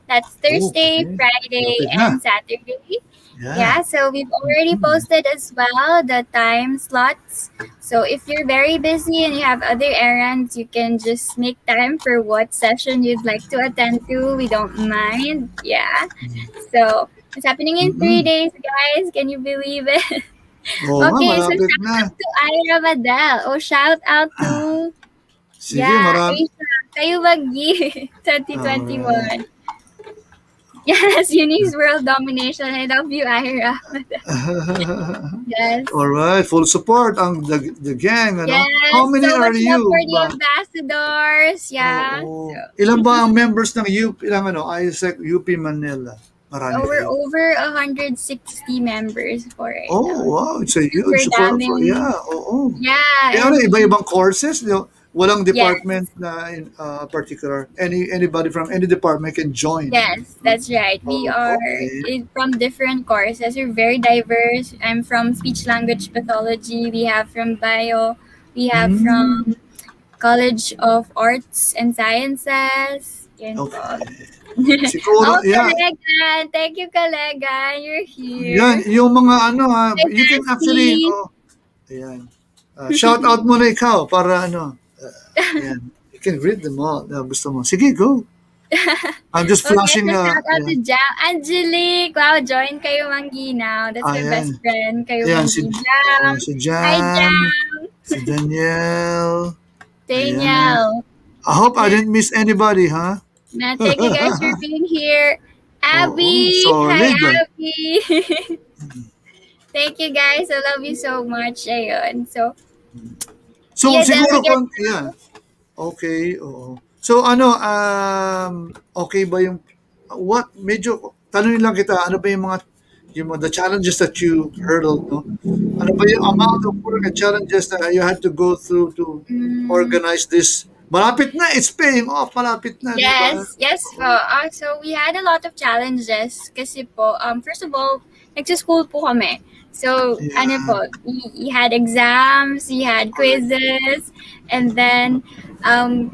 That's Thursday, Okay. Friday, Lapit na. and Saturday. Yeah. Yeah, so we've already posted as well the time slots. So if you're very busy and you have other errands, you can just make time for what session you'd like to attend to. We don't mind. Yeah. So it's happening in 3 days, guys. Can you believe it? Oo nga, Okay, so malapit shout na. out to Ira Madel. Oh, shout out to Sige, marami. Asia Kayubagi 2021. Yes, Eunice World Domination. I love you, Ira. Yes. All right, full support ang the gang, ano? Yes, How many so are much love for you the ba? ambassadors. Yeah. Oo. So, Ilan ba ang members ng ilang ISEC UP Manila? Marami we're kayo. over 160 members for right Oh, now. wow, it's a Super huge for daming. yeah, oo. Yeah. Eh, ano, and- iba-ibang courses, walang Yes. department na in particular. Anybody from any department can join. Yes, that's right. We are from different courses. We're very diverse. I'm from speech language pathology. We have from bio. We have from College of Arts and Sciences. Yun po. Siguro, yeah. Kalegan. Thank you, Kalegan. You're here. Yan, yung mga ano you can Nancy. actually, ayan. Shout out muna ikaw para ayan. You can read them all na gusto mo. Sige, go. I'm just flashing. Okay, so shout out to Jam. Angelique. Wow, join kayo Mangginaw. That's my Ayan. best friend. Kayo Ayan, Jam. si Jam. Hi, Jam. Si Danielle. Danielle. I hope I didn't miss anybody, huh? Thank you guys for being here. Abby. solid. Hi, Abby. Thank you guys. I love you so much. Ayun. So yeah, siguro then okay, oo. So okay ba yung medyo tanungin lang kita, ano ba yung the challenges that you hurdled, no? Ano ba yung amount of work and challenges that you had to go through to organize this? Malapit na, it's paying off, malapit na. Yes po. So we had a lot of challenges kasi po, first of all, nagsa-school po kami. So, ano po, we had exams, we had quizzes, and then,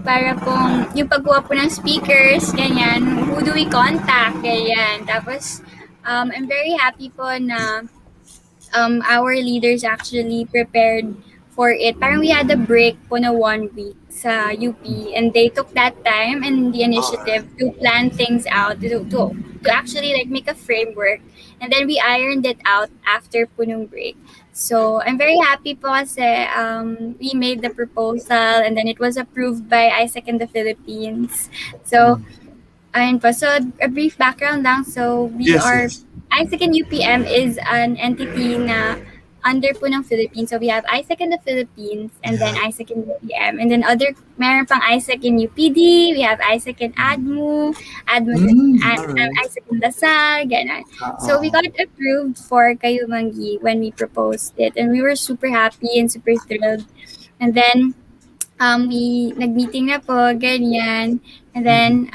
para pong, yung pagkuha po ng speakers, ganyan, who do we contact, ganyan. Tapos, I'm very happy po na our leaders actually prepared for it. Parang we had a break po na 1 week sa UP, and they took that time and the initiative to plan things out, to actually like make a framework, and then we ironed it out after po nung break. So I'm very happy po kasi we made the proposal and then it was approved by ISEC in the Philippines. So ayun po. So a brief background lang. So we are ISEC and UPM is an entity na under po ng Philippines. So we have ISEC in the Philippines and then ISEC in UPM. And then meron pang ISEC in UPD, we have ISEC in ADMU, ISEC in Lasal, gano'n. So we got approved for Kayumangi when we proposed it. And we were super happy and super thrilled. And then we nag-meeting na po, ganyan. And then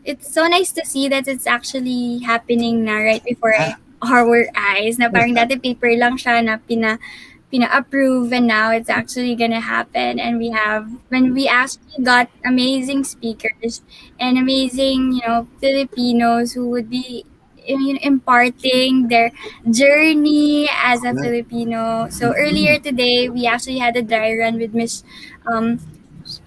it's so nice to see that it's actually happening na right before our eyes, na parang dati paper lang siya na pina-approve, and now it's actually gonna happen. And when we actually got amazing speakers and amazing, Filipinos who would be imparting their journey as a Filipino. So earlier today, we actually had a dry run with Miss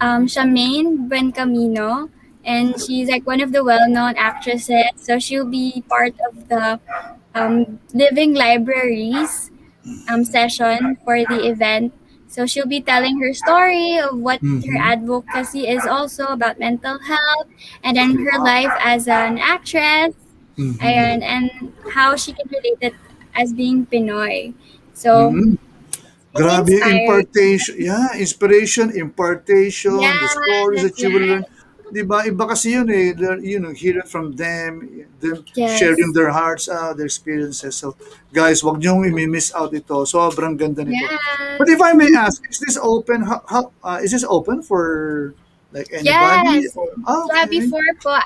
Charmaine Buencamino, and she's like one of the well-known actresses. So she'll be part of the Living Libraries session for the event. So she'll be telling her story of what her advocacy is also about mental health, and then her life as an actress, and how she can relate it as being Pinoy. So grabe, impartation. Yeah, inspiration, impartation, the stories that you will learn. Diba, iba kasi yun hear it from them sharing their hearts out, their experiences. So, guys, wag niyong i-miss out ito. Sobrang ganda nito. But if I may ask, is this open? Is this open for like anybody? Yes. Yeah, before po,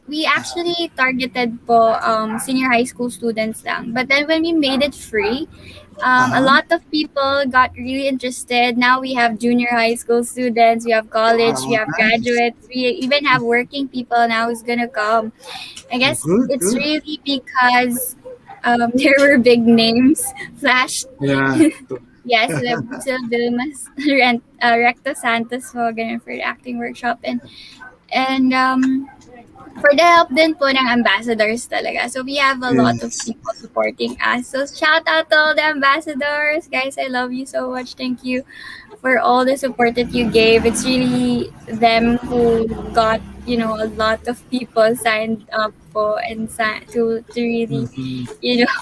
we actually targeted po senior high school students lang. But then when we made it free, a lot of people got really interested. Now we have junior high school students, we have college, we have graduates, we even have working people now who's gonna come. I guess it's really because there were big names flashed. Yes, so Vilmas Recto Santos po, ganun, for the acting workshop, and for the help din po ng ambassadors talaga. So we have a lot of people supporting us. So shout out to all the ambassadors. Guys, I love you so much. Thank you for all the support that you gave. It's really them who got a lot of people signed up po and to really, you know,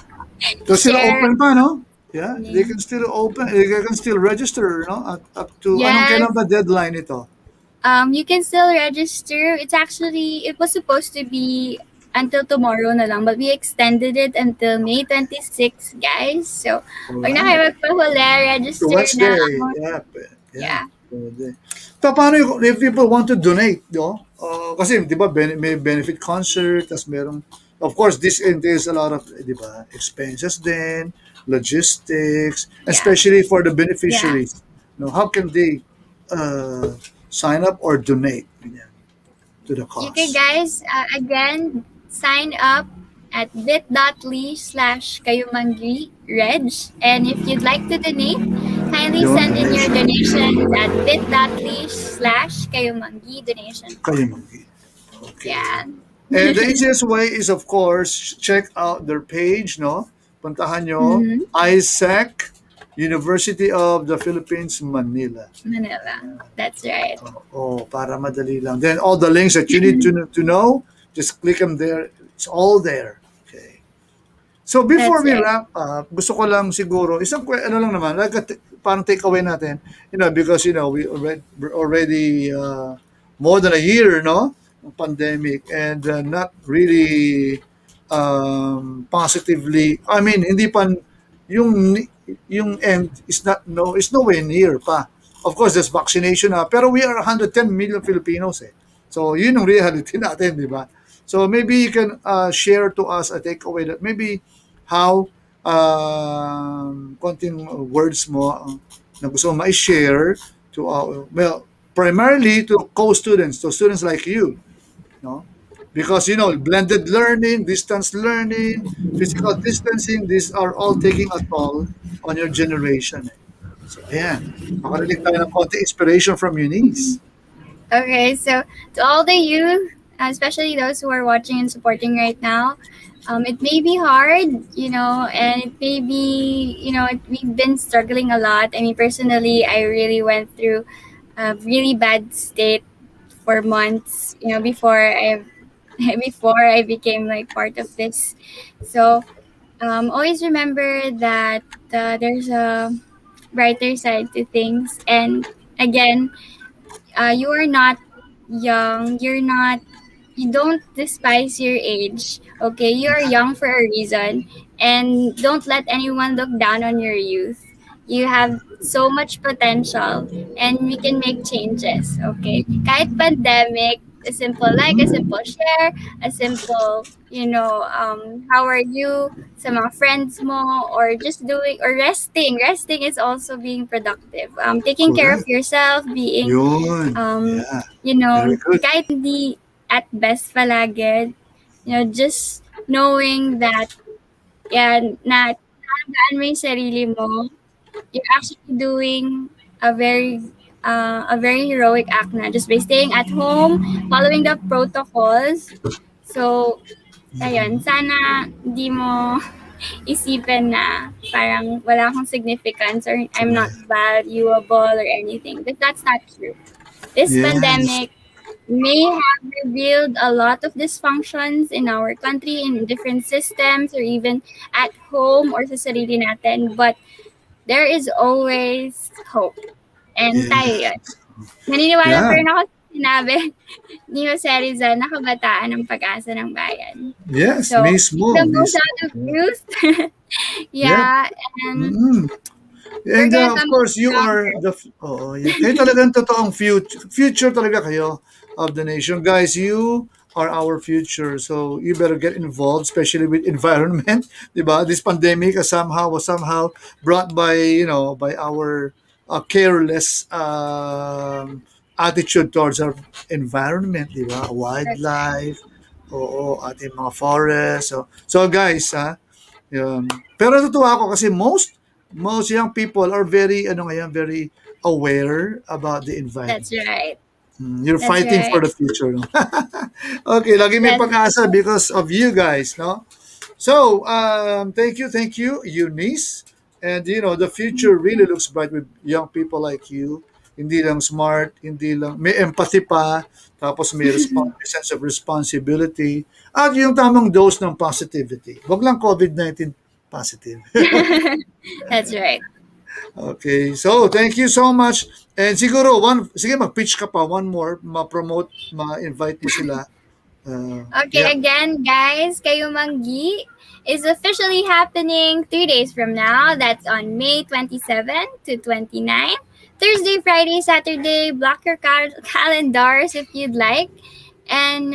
So still share. open pa, no? Yeah, they can still open, they can still register, no? Up to, anong Yes. kailan ba deadline ito? You can still register. It was supposed to be until tomorrow na lang, but we extended it until May 26, guys. So, wag na kayo Alright. magpahuli, So register na. Wednesday, yeah. Yeah. Pwede. Paano if people want to donate, no? Kasi, di ba, may benefit concert, tas merong, of course, this entails a lot of, di ba, expenses then, logistics, especially for the beneficiaries. No, how can they sign up or donate to the You can, cause? guys, again, sign up at bit.ly/kayumanggi-reg. And if you'd like to donate, kindly Yun, send in your donation. donations at bit.ly/kayumanggi-donation. Kayumanggi. Yeah. And the easiest way is, of course, check out their page, no? Puntahan nyo, ISEC, University of the Philippines, Manila. Manila. That's right. Oh, para madali lang. Then all the links that you need to know, just click them there. It's all there. Okay. So before That's we right. wrap up, gusto ko lang siguro, ano lang naman, like parang takeaway natin, because, we already more than a year, no? Pandemic, and not really positively, I mean, hindi pa, yung yung end is is nowhere near pa. Of course, there's vaccination na, pero we are 110 million Filipinos eh. So, yun yung reality natin, di ba? So, maybe you can share to us a takeaway that maybe how konting words mo na gusto mo ma-share to primarily to co-students, to students like you, no? Because blended learning, distance learning, physical distancing, these are all taking a toll on your generation. So, ayan. Makarinig tayo ng konti inspiration from Eunice. Okay, so to all the youth, especially those who are watching and supporting right now, it may be hard, and it may be, we've been struggling a lot. I mean, personally, I really went through a really bad state for months, before I became like part of this. So, always remember that there's a brighter side to things. And again, you are not young. You don't despise your age. Okay, you're young for a reason, and don't let anyone look down on your youth. You have so much potential, and we can make changes. Okay, kahit pandemic, a simple share, a simple, how are you, sa mga friends mo, or just doing or resting. Resting is also being productive. Taking care of Correct. yourself, being, Yun. Yeah. Very good. kahit hindi at best palagi, just knowing that, na alagaan mo yung sarili mo, you're actually doing a very heroic act na just by staying at home, following the protocols. So, ayun, sana di mo isipin na parang wala akong significance or I'm not valuable or anything. But that's not true. This Yes. pandemic may have revealed a lot of dysfunctions in our country, in different systems, or even at home or sa sarili natin. But there is always hope. And tayo yun. Naniniwala Yeah. pa rin ako sa sinabi ni Jose Rizal na kabataan ng pag-asa ng bayan. Yes, So, mismo. the most mismo. out of youth. Yeah. And And gonna of come course, you stronger. are kayo talagang totoong future talaga kayo of the nation. Guys, you are our future. So you better get involved, especially with environment. Diba? This pandemic was somehow brought by, by our careless attitude towards our environment, diba? Wildlife, ating mga forests. So guys, pero natutuwa ako kasi most young people are very very aware about the environment. That's right. You're That's fighting for right. the future. No? Okay, lagi may That's pag-asa because of you guys, no? So, thank you, Eunice. And the future really looks bright with young people like you hindi lang smart, hindi lang, may empathy pa, tapos may sense of responsibility, at yung tamang dose ng positivity. Wag lang COVID-19 positive. That's right. Okay, so thank you so much. And siguro, sige, mag-pitch ka pa, one more, ma-promote, ma-invite mo sila. Okay, again, guys, Kayumanggi is officially happening 3 days from now. That's on May 27 to 29. Thursday, Friday, Saturday. Block your calendars if you'd like. And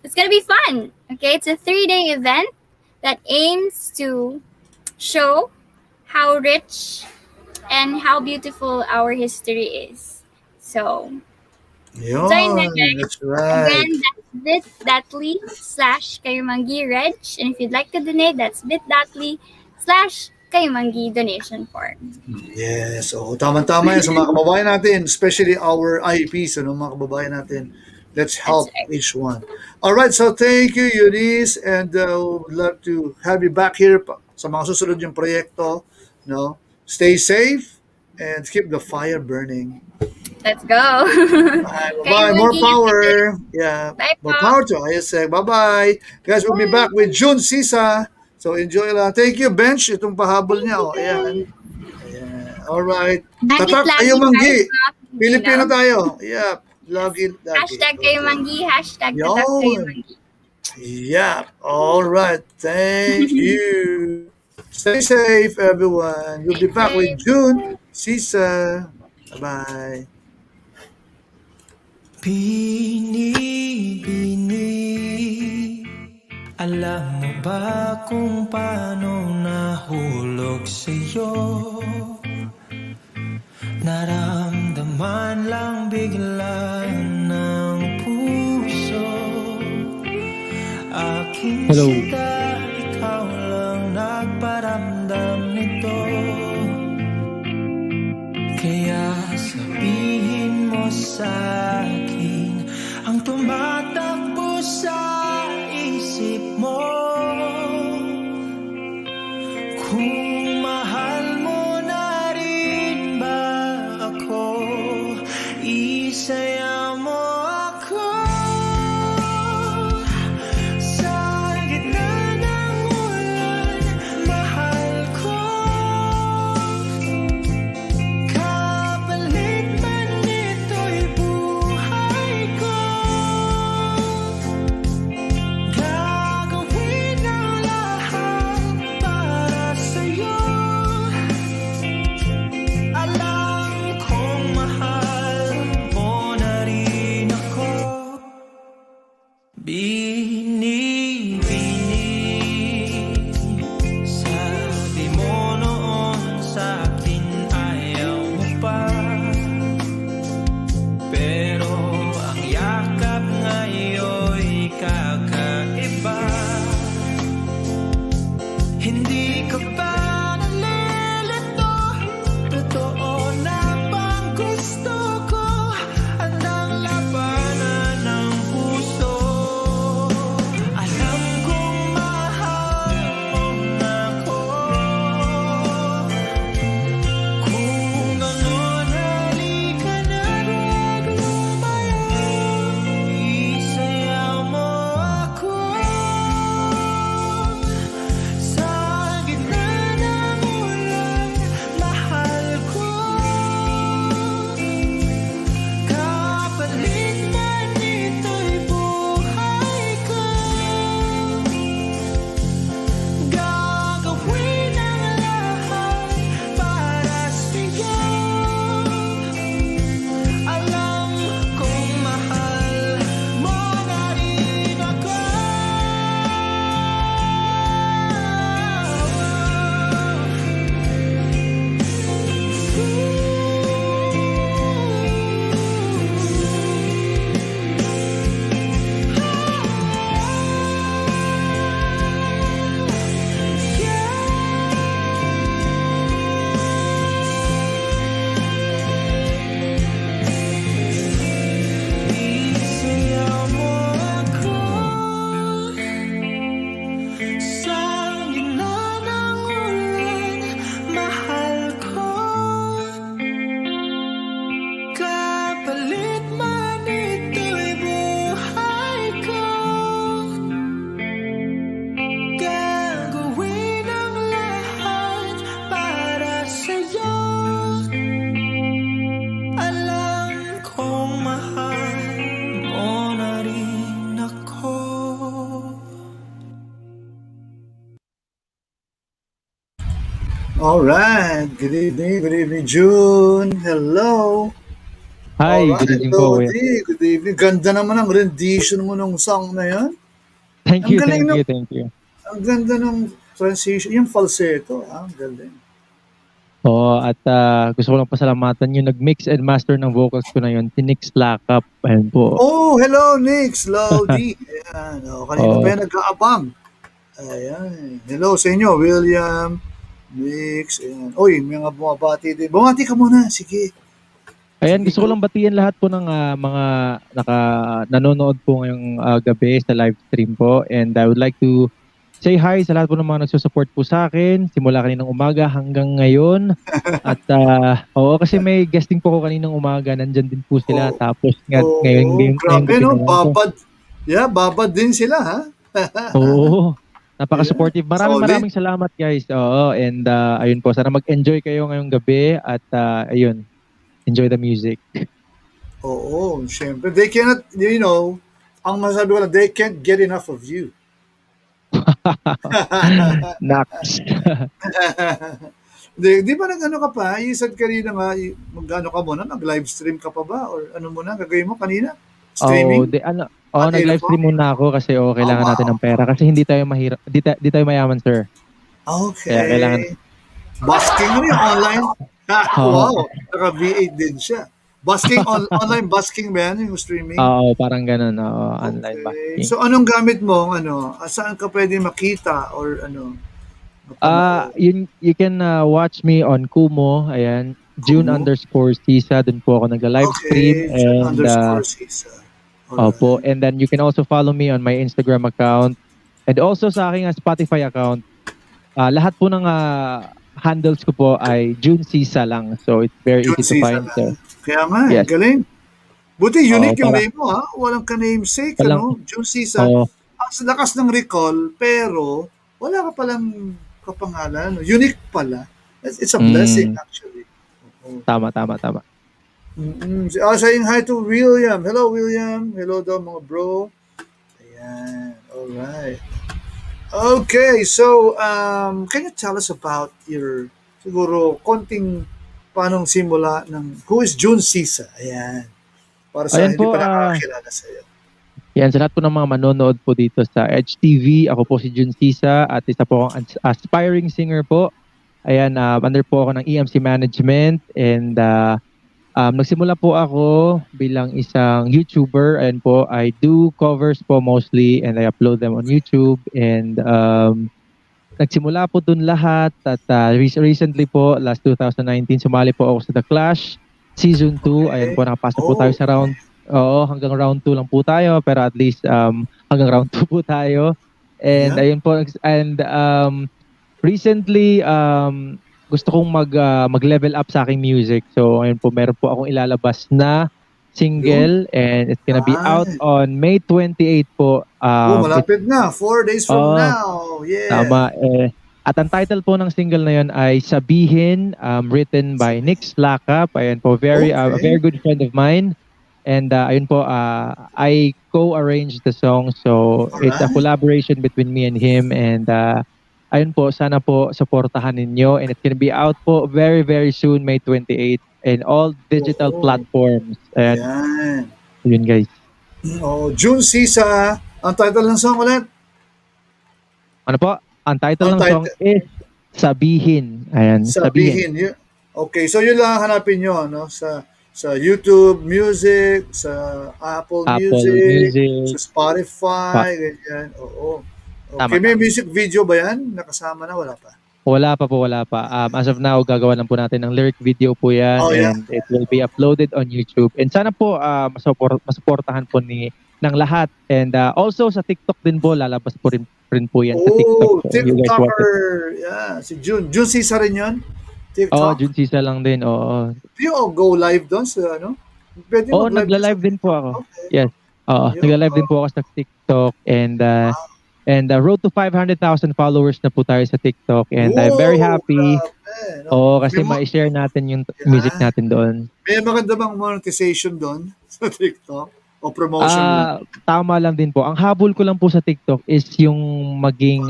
it's going to be fun. Okay, it's a 3-day event that aims to show how rich and how beautiful our history is. So, join me, guys. That's right. Again, that's bit.ly/Kayumanggi-Reg. And if you'd like to donate, that's bit.ly/Kayumanggi donation form. Yes, so tama-tama yan sa mga kababayan natin, especially our IEPs, mga kababayan natin. Let's help each one. All right, so thank you, Eunice, and would love to have you back here sa mga susunod yung proyekto. No? Stay safe and keep the fire burning. Let's go. Bye. More power. Yeah. Bye, more power to ISEC. Bye-bye. Guys, we'll be back with June Sisa. So enjoy lang. Thank you, Bench. Itong pahabol niya. Oh, ayan. All right. Tatak Kayumanggi. Pilipino tayo. Yeah. Lagi. #Kayumanggi. #Tatak Kayumanggi. Yeah. All right. Thank you. Stay safe, everyone. We'll be back with June Sisa. Bye-bye. Bini, alam mo ba kung paano nahulog sa'yo? Naramdaman lang bigla ng puso. Aking sita, ikaw lang nagparamdam nito. Kaya sabihin mo sa'kin ang tumatakbo sa isip mo. Kung mahal mo na rin ba ako, isaya mo ako. Sa gitna ng ulan, mahal ko. Kapalit man ito'y buhay ko. Gagawin ang lahat para sa'yo. Alam kong mahal mo na rin ako. Bini-bini, sabi mo noon sa'kin ayaw mo pa. Pero ang yakap ngayon'y kakaiba. Hindi ka ba nalilito? Totoo na bang gusto ko? Handang labanan ng puso. Alam kong mahal mo na ako. Kung gano'n, halika na, huwag lumayo. Isayaw mo All right. Good evening, June. Hello. Hi, All right. good evening po, kuya. Lodi, good evening. Ganda naman ang rendition mo ng song na yan. Thank Ang you, galing thank ng, you, thank you. ang ganda ng transition, yung falsetto, ang galing. Oo, at gusto ko lang pasalamatan yung nag-mix and master ng vocals ko na yun, si Nick Slackap. Ayan po. Oh, hello, Nix, Lodi. Ayan, kanina Oo. pa yan nag-aabang. Ayan. Hello sa inyo, William, Nix, ayan. Uy, may mga bumabati din. Bumati ka muna, sige. Ayan, gusto ko lang batiin lahat po ng mga nanonood po ngayong gabi sa live stream po. And I would like to say hi sa lahat po ng mga nagsusupport po sa akin simula kaninang umaga hanggang ngayon. At oo, kasi may guesting po ko kaninang umaga, nandyan din po sila. Tapos ngayon Grabe, gabi no? naman po. Babad din sila, ha? Oo. Napaka-supportive. Solid. Maraming salamat, guys. Oo, and ayun po, sana mag-enjoy kayo ngayong gabi at ayun, enjoy the music. Oo, syempre. They cannot, ang masabi ko lang, they can't get enough of you. Nax. Di ba nag-ano ka pa? You said kanina nga, mag-ano ka muna? Nag-live stream ka pa ba? Or ano muna? Gagawin mo kanina? Streaming? Nag-live stream muna ako kasi kailangan natin ng pera kasi hindi tayo mahirap, di tayo mayaman, sir. Okay. Kaya kailangan. Busking mo yung online? Wow, naka-V8 din siya. Busking, online busking ba yan, yung streaming? Oo, parang ganun. Online busking. So anong gamit mo? Saan ka pwede makita or ano? You can watch me on Kumu, ayan, June_Sisa, dun po ako nagla-live stream. And June_Sisa. Opo, and then you can also follow me on my Instagram account and also sa aking Spotify account. Lahat po ng handles ko po ay June Sisa lang. So it's very easy to find. So, kaya nga, yes. Galing. Buti unique yung para- name mo, ha? Walang ka-namesake, Walang- June Sisa. Oo. Ang lakas ng recall, pero wala ka palang kapangalan. Unique pala. It's a blessing, actually. Tama. Saying hi to William. Hello, William. Hello daw, mga bro. Ayan. Alright. Okay, so can you tell us about your siguro konting paanong simula ng who is June Sisa? Ayan. Para sa Ayan hindi po, pa nakakakilala sa iyo. Yan, sa lahat po ng mga manonood po dito sa HTV, ako po si June Sisa at isa po akong aspiring singer po. Ayan, under po ako ng EMC Management and nagsimula po ako bilang isang YouTuber. Ayan po, I do covers po mostly and I upload them on YouTube and nagsimula po dun lahat at recently po, last 2019, sumali po ako sa The Clash Season 2. Ayan po, nakapasok po tayo sa round. Oo, hanggang round 2 lang po tayo pero at least hanggang round 2 po tayo. And ayun po, and recently gusto kong mag-level up sa aking music. So ayun po, meron po akong ilalabas na single and it's gonna be out on May 28 po. Malapit na. 4 days from now. Yeah. Tama. At ang title po ng single na yun ay Sabihin, written by Nick Slackap. Ayan po, a very good friend of mine. And ayun po, I co-arranged the song. So it's a collaboration between me and him. And ayun po, sana po supportahan ninyo. And it's gonna be out po very, very soon, May 28, in all digital platforms. Ayan. Yun, guys. June Sisa. Ang title ng song ulit? Ano po? Ang title ng song is Sabihin. Ayan, Sabihin. Okay, so yun lang hanapin nyo, no? Sa YouTube Music, sa Apple Music, sa Spotify, ganyan. Oo. Okay, may music video ba yan? Nakasama na? Wala pa? Wala pa. As of now, gagawa lang po natin ng lyric video po yan and it will be uploaded on YouTube. And sana po masuportahan po ng lahat. And also sa TikTok din po, lalabas po rin po yan sa TikTok. So, TikToker. Yeah, si June. June Sisa rin yun? TikTok? June Sisa lang din, oo. Do you go live doon sa ano? Pwede nagla-live din po ako. Okay. Yes. Nagla-live din po ako sa TikTok and road to 500,000 followers na po tayo sa TikTok and I'm very happy. Kasi ma-share natin yung music natin doon. May maganda bang monetization doon sa TikTok? O promotion? Tama lang din po. Ang habol ko lang po sa TikTok is yung maging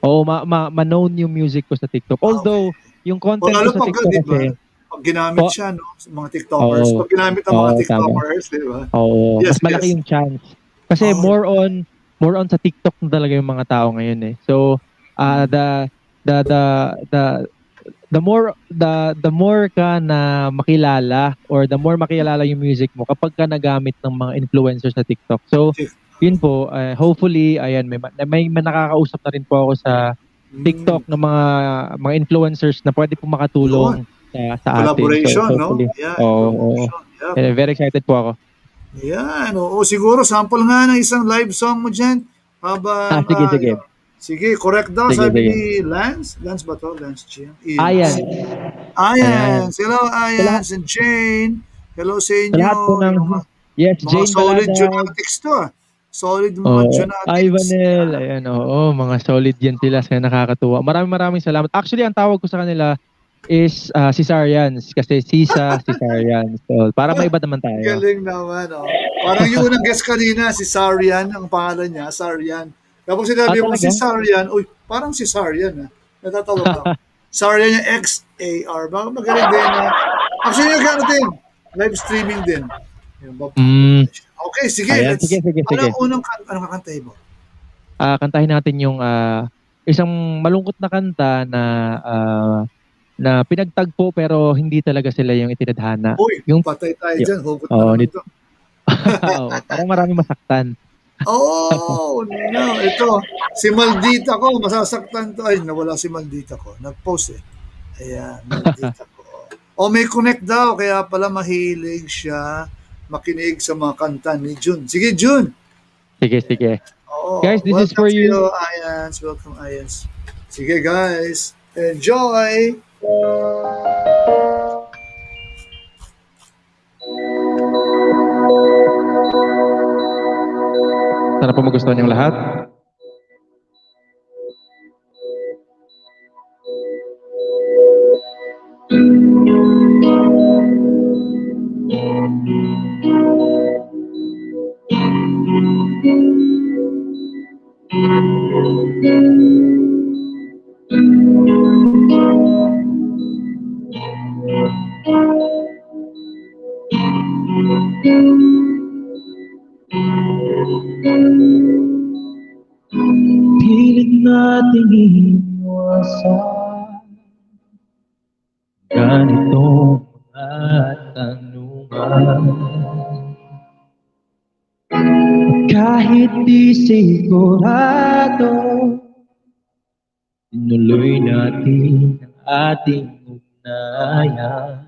Oo, ma-known yung music ko sa TikTok. Although, yung O content ko lalo sa pag, TikTok di ba, kasi, pag ginamit po, siya, no, sa mga TikTokers, oo, pag ginamit ng mga oo, tama. TikTokers, di ba? Oo, Yes, mas malaki yes. yung chance. Kasi Oo. more on sa TikTok na talaga yung mga tao ngayon eh. So, the the the the the more ka na makilala or the more makilala yung music mo kapag ka nagamit ng mga influencers sa TikTok. So, yun po, hopefully, ayan, may nakakausap na rin po ako sa TikTok ng mga influencers na pwede po makatulong sa atin. So, Collaboration, no? hopefully. Yeah, Oo. Yep. Very excited po ako. Yan, oo, siguro sample nga ng isang live song mo dyan. Habang, Sige. sige, correct daw, Sige. sabi ni Lance. Lance ba to? Lance Chiang? Ayan. Hello, Ayans and Jane. Hello sa inyo. Lahat po ng, yes, Mga Jane solid Balada. Junatics to, Solid mga Junatics. Ivanel, ayan, oo, mga solid yan sila, kaya nakakatuwa. Maraming salamat. Actually, ang tawag ko sa kanila is Cesarians, kasi Cesarians. So, para may iba naman tayo. Galing naman, Parang yung unang guest kanina, si Sarian, ang pangalan niya, Sarian. Kapag sinabi mo si Sarian, uy, parang si Sarian, Natatawag ako. Sarian yung XAR. Baka magaling din, Actually, yung din, live streaming din. Okay, sige. Ayan, sige. Anong unang anong kakantahin mo? Kantahin natin yung isang malungkot na kanta na pinagtagpo pero hindi talaga sila yung itinadhana. Uy, yung patay tayo dyan. Hugot na naman ito. Parang marami masaktan. Oh, no. Ito, si Maldita ko, masasaktan to. Ay, nawala si Maldita ko. Nag-post Ayan, Maldita ko. May connect daw, kaya pala mahilig siya makinig sa mga kanta ni Jun. Sige, Jun. Sige. Guys, this is for you. Ayans. Welcome, Ayans. Sige, guys. Enjoy! Sana po magustuhan yung lahat. Pilit nating iwasan ganitong mga tanungan. Kahit di sigurado, tinuloy natin ang ating ugnayan.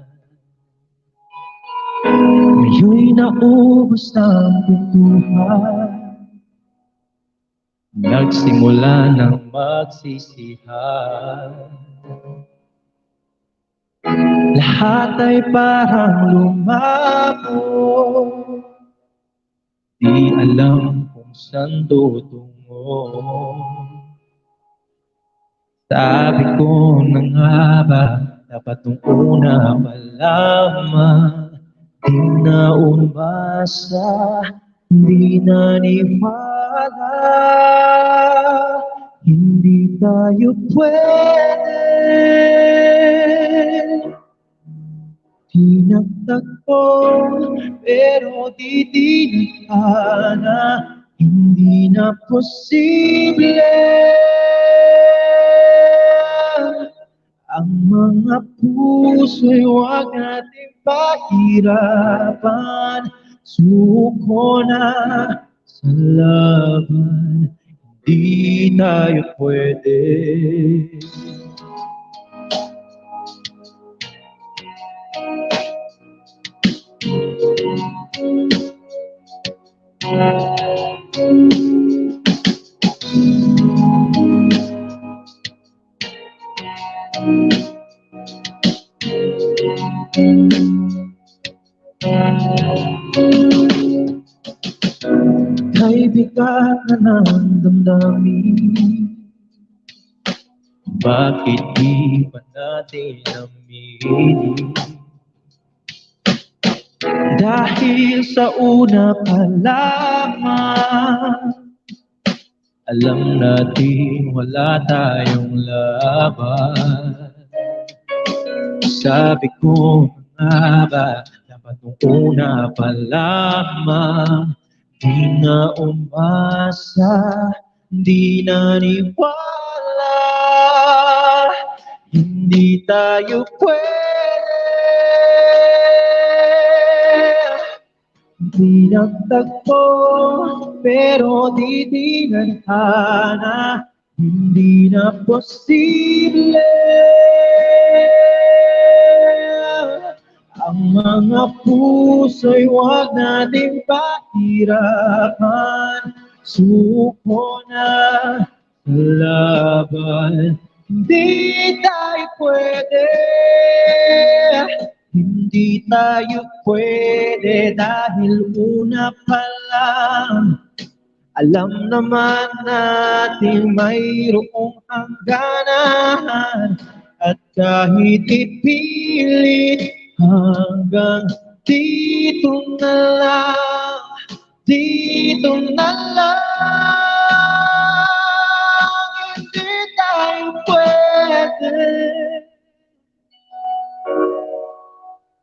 Ngayon'y naubos ang pintuan, nagsimula ng magsisihan. Lahat ay parang lumabo, di alam kung saan tutungo. Sabi ko na nga ba, dapat nung una pa lamang, di na umasa, di naniwala, hindi tayo pwede. Pinagtagpo, pero di tinadhana, hindi na posible. Ang mga puso'y huwag nating pahirapan, suko na sa laban, di tayo pwede. Kay bigat na ng damdamin, bakit di pa natin aminin? Dahil sa una pa lamang, Alam natin wala tayong laban. Sabi ko nga ba, dapat nung una pa lamang, di na umasa, di naniwala, hindi tayo pwede. Di nagtagpo, pero di tinadhana, hindi na posible. Ang mga puso'y huwag nating pahirapan, suko na sa laban. Hindi tayo pwede, hindi tayo pwede dahil una pa lang alam naman natin mayroong hangganan at kahit ipilit hanggang dito na lang, dito na lang, hindi tayo pwede.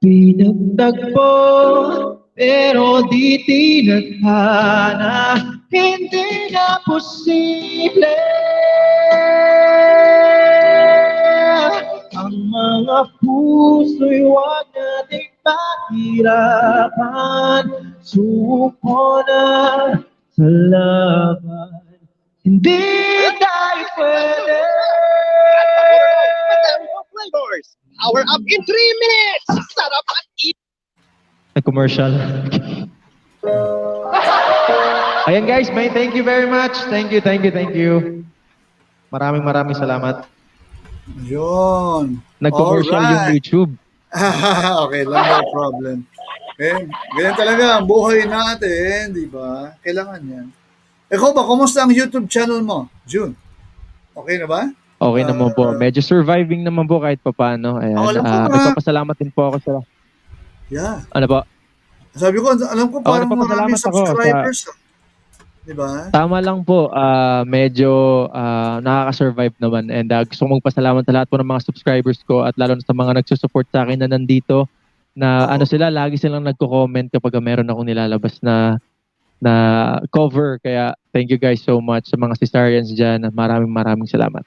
Pinagtagpo, pero di tinadhana, hindi na posible. Ang mga puso'y huwag nating pahirapan, suko na sa laban. Hindi tayo pwede. Flavors, power up in 3 minutes! Sarap at eat! Commercial. Ayan guys, may thank you very much. Thank you. Maraming salamat. Yun. Nag-commercial yung YouTube. Okay lang, no problem. Ganyan talaga ang buhay natin, di ba? Kailangan yan. Ikaw ba, kumusta ang YouTube channel mo, June? Okay na ba? Okay naman po. Medyo surviving naman po kahit papaano. Ayan. Nagpapasalamat din po ako sa... Yeah. Ano po? Sabi ko, alam ko parang maraming subscribers. Di ba? Tama lang po. Medyo nakaka-survive naman. And gusto kong magpasalamat sa lahat po ng mga subscribers ko at lalo na sa mga nagsusupport sa akin na nandito. Na lagi silang nagko-comment kapag meron akong nilalabas na cover. Kaya thank you guys so much sa mga cesareans dyan. Maraming salamat.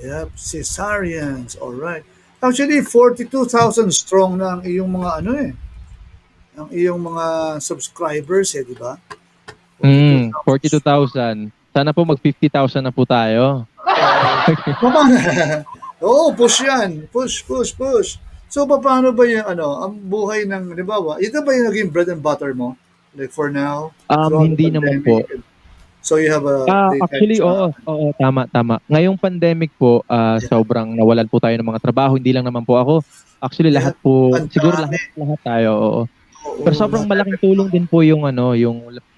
Yep, cesareans. Alright. Actually, 42,000 strong na ang iyong mga ang iyong mga subscribers di ba? 42,000. Sana po mag 50,000 na po tayo. Oo, push yan. Push. So, paano ba yung ang buhay ng, ito ba yung naging bread and butter mo? Like for now? Hindi naman po. So you have a actually, oo, tama. Ngayong pandemic po, sobrang nawalan po tayo ng mga trabaho. Hindi lang naman po ako. Actually, lahat po, siguro lahat tayo, oo. Pero sobrang malaking tulong din po yung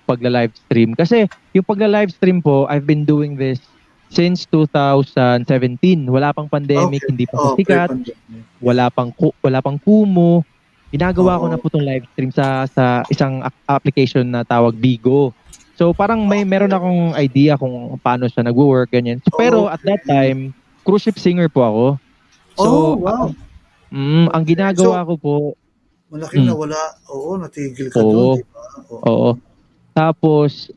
pagla-live stream. Kasi yung pagla-live stream po, I've been doing this since 2017. Wala pang pandemic, hindi pa sikat, wala pang Kumu. Ginagawa ko na po itong live stream sa isang application na tawag Bigo. So parang meron akong idea kung paano siya nagwo-work, ganyan. So, pero at that time, cruise ship singer po ako. So, wow. Ang ginagawa ko po, malaking nawala. Oo, natigil ka doon, di ba? Oo. Tapos,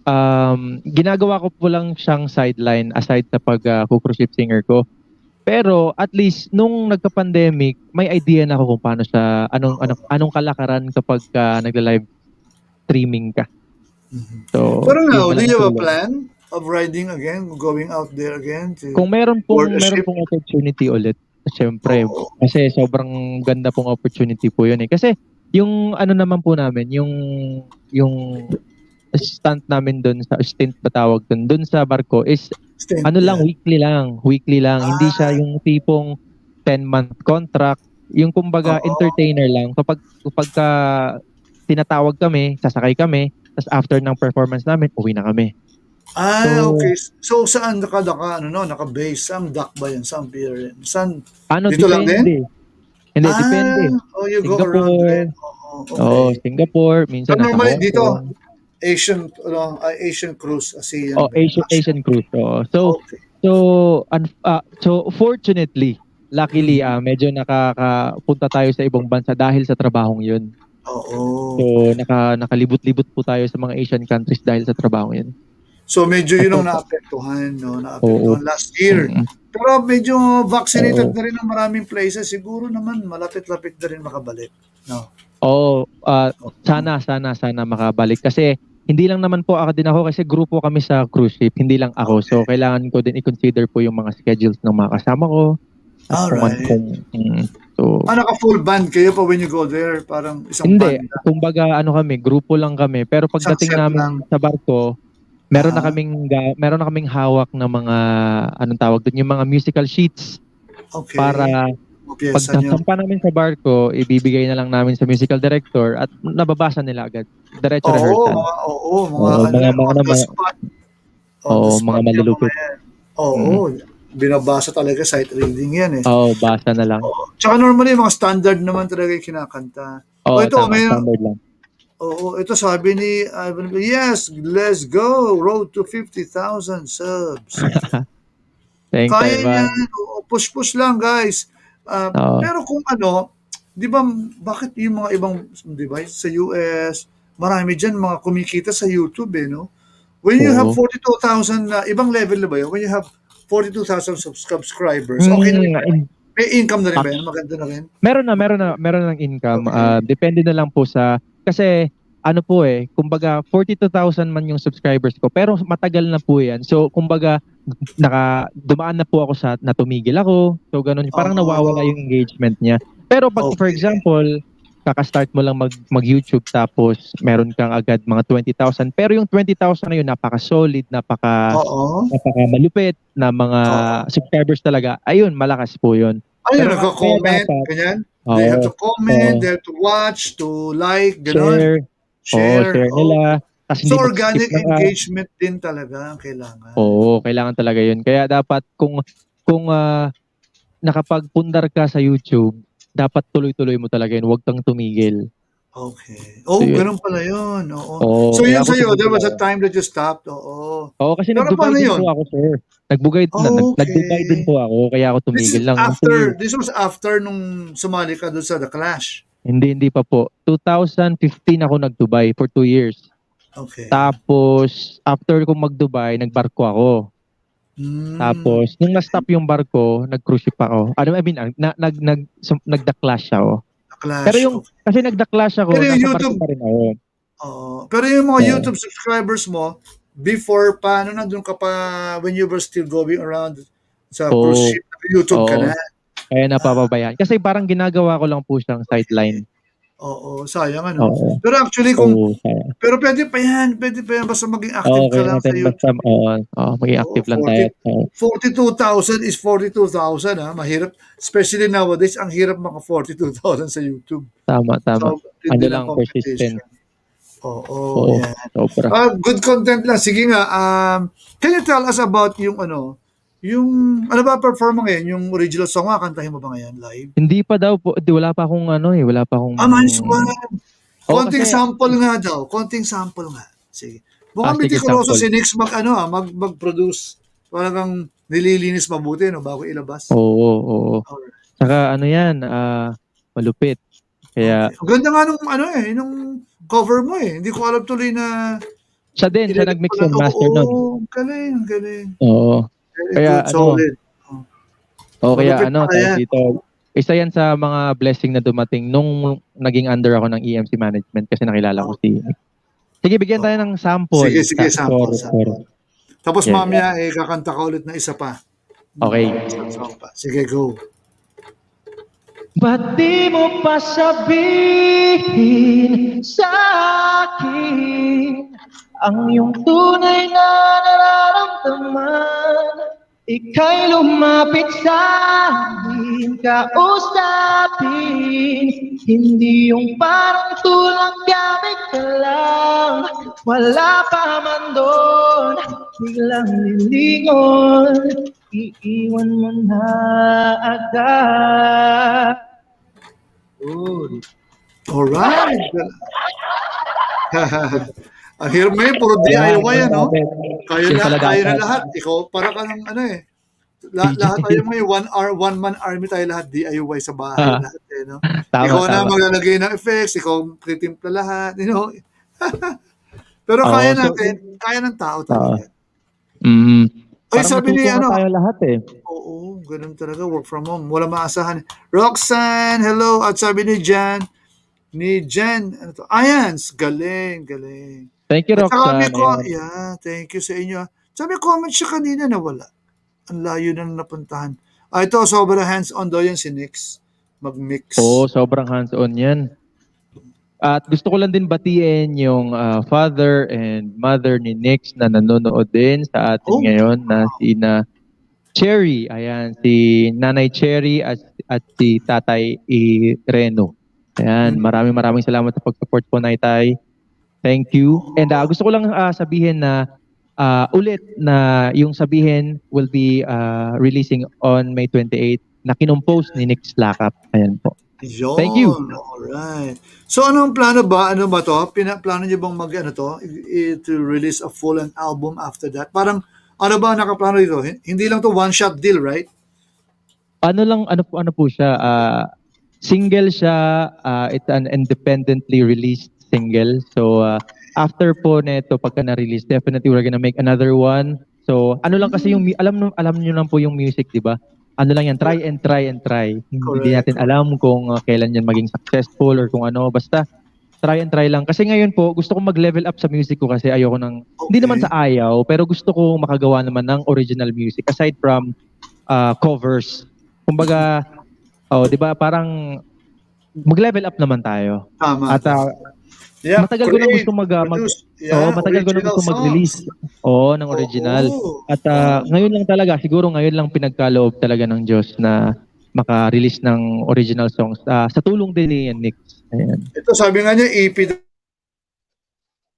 ginagawa ko po lang siyang sideline aside sa pag-cruise ship singer ko. Pero at least nung nagka-pandemic, may idea na ako kung paano siya, anong kalakaran kapag nagla-live streaming ka. So, pero now, do you have a plan of riding again, going out there again? Kung meron pong opportunity ulit, syempre, kasi sobrang ganda pong opportunity po yun eh. Kasi yung naman po namin, yung stunt namin doon sa stint patawag doon sa barko is weekly lang. Hindi siya yung tipong 10-month contract. Yung kumbaga entertainer lang. Kapag tinatawag kami, sasakay kami, tapos after ng performance namin, uwi na kami. Okay. So saan naka-base? Saan dock ba yan? Saan pier? Saan? Dito lang din? Hindi, depende. You go around din. Singapore. Minsan nasa Hong dito, Kong. Asian cruise, ASEAN. Asian cruise. So fortunately, luckily, medyo nakakapunta tayo sa ibang bansa dahil sa trabahong yun. Oo. So, nakalibot-libot po tayo sa mga Asian countries dahil sa trabahong yun. So medyo yun ang naapektuhan, no? Naapektuhan last year. Pero medyo vaccinated na rin ang maraming places. Siguro naman malapit-lapit na rin makabalik. No? Sana makabalik. Kasi hindi lang naman po ako kasi grupo kami sa cruise ship. Hindi lang ako. So kailangan ko din i-consider po yung mga schedules ng mga kasama ko. Naka-full band kayo pa when you go there? Parang isang Hindi. band? Kumbaga kami, grupo lang kami. Pero pagdating namin sa barko, meron na kaming hawak na mga anong tawag doon, yung mga musical sheets. Okay. Para pag nasampa namin sa barko, ibibigay na lang namin sa musical director at nababasa nila agad. Diretso rehearsal. Mga malulupit. Binabasa talaga, sight reading yan eh. Basa na lang. Tsaka normally, mga standard naman talaga yung kinakanta. Standard lang. Ito sabi ni Ivan, yes, let's go, road to 50,000 subs. Thanks, Kaya Ivan. yan, push lang guys. Pero kung di ba, bakit yung mga ibang, di ba, sa US, marami dyan mga kumikita sa YouTube no? When you have 42,000, ibang level na ba yun? When you have 42,000 subscribers, okay na rin. May income na rin ba yan? Maganda na rin? Meron ng income. Depende na lang po kasi kumbaga 42,000 man yung subscribers ko pero matagal na po yan. So kumbaga dumaan na po ako sa natumigil ako. So ganun, parang nawawala yung engagement niya. Pero pag for example, kaka-start mo lang mag-YouTube tapos meron kang agad mga 20,000 pero yung 20,000 na yun napaka-solid, napaka-malupit na mga subscribers talaga. Ayun, malakas po yun. Ayun, nagko-comment, ganyan? They have to comment, they have to watch, to like, gano'n. Share nila. So organic engagement din talaga ang kailangan. Kailangan talaga yun. Kaya dapat kung nakapagpundar ka sa YouTube, dapat tuloy-tuloy mo talaga yun. Huwag kang tumigil. Okay. Ganun pala yun. So yun sa'yo, there was a time that you stopped. Kasi nag-Dubai din po ako, sir. Nag-Dubai din po ako, kaya ako tumigil lang. This was after nung sumali ka doon sa The Clash. Hindi pa po. 2015 ako nag-Dubai for 2 years. Okay. Tapos, after kong mag-Dubai, nagbarko ako. Tapos, nung na-stop yung barko, nag-cruise ship ako. Nag-the-clash ako. Pero kasi nag-the-clash ako, pero nasa YouTube, barko pa rin ako. Pero yung mga YouTube subscribers mo, before pa, nandun ka pa, when you were still going around sa cruise ship, YouTube ka na. Kaya napapabayaan. Kasi parang ginagawa ko lang po siyang sideline. Sayang Pero actually pero pwede pa yan, basta maging active ka lang sa YouTube. Maging active lang tayo. 42,000 is 42,000 mahirap, especially nowadays, ang hirap maka 42,000 sa YouTube. Tama. So, lang, persistent. Yan. Good content lang. Sige nga, can you tell us about yung yung ba perform mo ngayon? Yung original song kantahin mo ba ngayon live? Hindi pa daw po. Wala pa akong wala pa akong... Nice one. Konting sample nga daw. Konting sample nga. Sige. Mukhang mitikuloso si Nix mag-produce. Parang nililinis mabuti bago ilabas. Oo. Saka yan, malupit. Kaya... Ang ganda nga nung cover mo Hindi ko alam tuloy na... Siya nag-mix and master nun. Galing. Oo. Kaya solid. Kaya dito, isa yan sa mga blessing na dumating nung naging under ako ng EMC management kasi nakilala ko si... Sige, bigyan tayo ng sample. Sige, sample. Tapos mamaya, kakanta ka ulit na isa pa. Okay. Sige, go. Ba't di mo pa sabihin sa akin ang iyong tunay na nararamdaman? Ika'y lumapit sa akin, kausapin, hindi yung parang tulang gamit ka lang. Wala pa man doon, biglang lilingon, iiwan mo na agad. Alright. Ang hirap ngayon, puro DIY, ano? Kaya Yun na, pala kaya na dapat. lahat. Ikaw, para ka ng ano eh. Lahat tayo ngayon, one-man army tayo lahat, DIY sa bahay, lahat eh, no? Tama, Ikaw na tama. maglalagay ng effects, ikaw titimpla lahat, you know? Pero Oo, kaya so, natin, kaya ng tao oo. talaga. Ay, Parang sabi ni natuto nga ano, tayo lahat eh. oo, ganun talaga, work from home. Wala maasahan. Roxanne, hello. At sabi ni Jan, ano to? Ayans, galing, galing. Thank you, At saka may Roxanne. Ayan. yeah, thank you sa inyo. Sabi comment siya kanina na wala. Ang layo na napuntahan. Ito, sobrang hands-on daw yan si Nix. Mag-mix. Oo, sobrang hands-on yan. At gusto ko lang din batiin yung father and mother ni Nix na nanonood din sa atin ngayon na sina Cherry. Ayan, si Nanay Cherry at si Tatay Reno. Ayan, maraming salamat sa pag-support po, Nay-Tay. Thank you. And gusto ko lang sabihin na ulit na yung sabihin will be releasing on May 28 na kinompose ni Nix Lakap. Ayan po. Yun. Thank you. Alright. So, anong plano ba? Ano ba to? Plano niyo bang to release a full album after that? Parang, ano ba nakaplano dito? Hindi lang to one-shot deal, right? Ano po siya, single siya, it's an independently released single. So, after po neto, pagka na-release, definitely we're gonna make another one. So, ano lang kasi yung, alam niyo lang po yung music, di ba? Ano lang yan, try and try and try. Hindi natin alam kung kailan yan maging successful or kung ano. Basta, try and try lang. Kasi ngayon po, gusto kong mag-level up sa music ko kasi ayoko ng, hindi naman sa ayaw, pero gusto ko makagawa naman ng original music aside from covers. Kumbaga, di ba, parang mag-level up naman tayo. Tama. At matagal ko na gusto matagal ko na gusto mag-release ng original. At ngayon lang talaga, siguro ngayon lang pinagkaloob talaga ng Diyos na maka-release ng original songs sa tulong din ni Nix. Ayan. Ito sabi nga niya EP.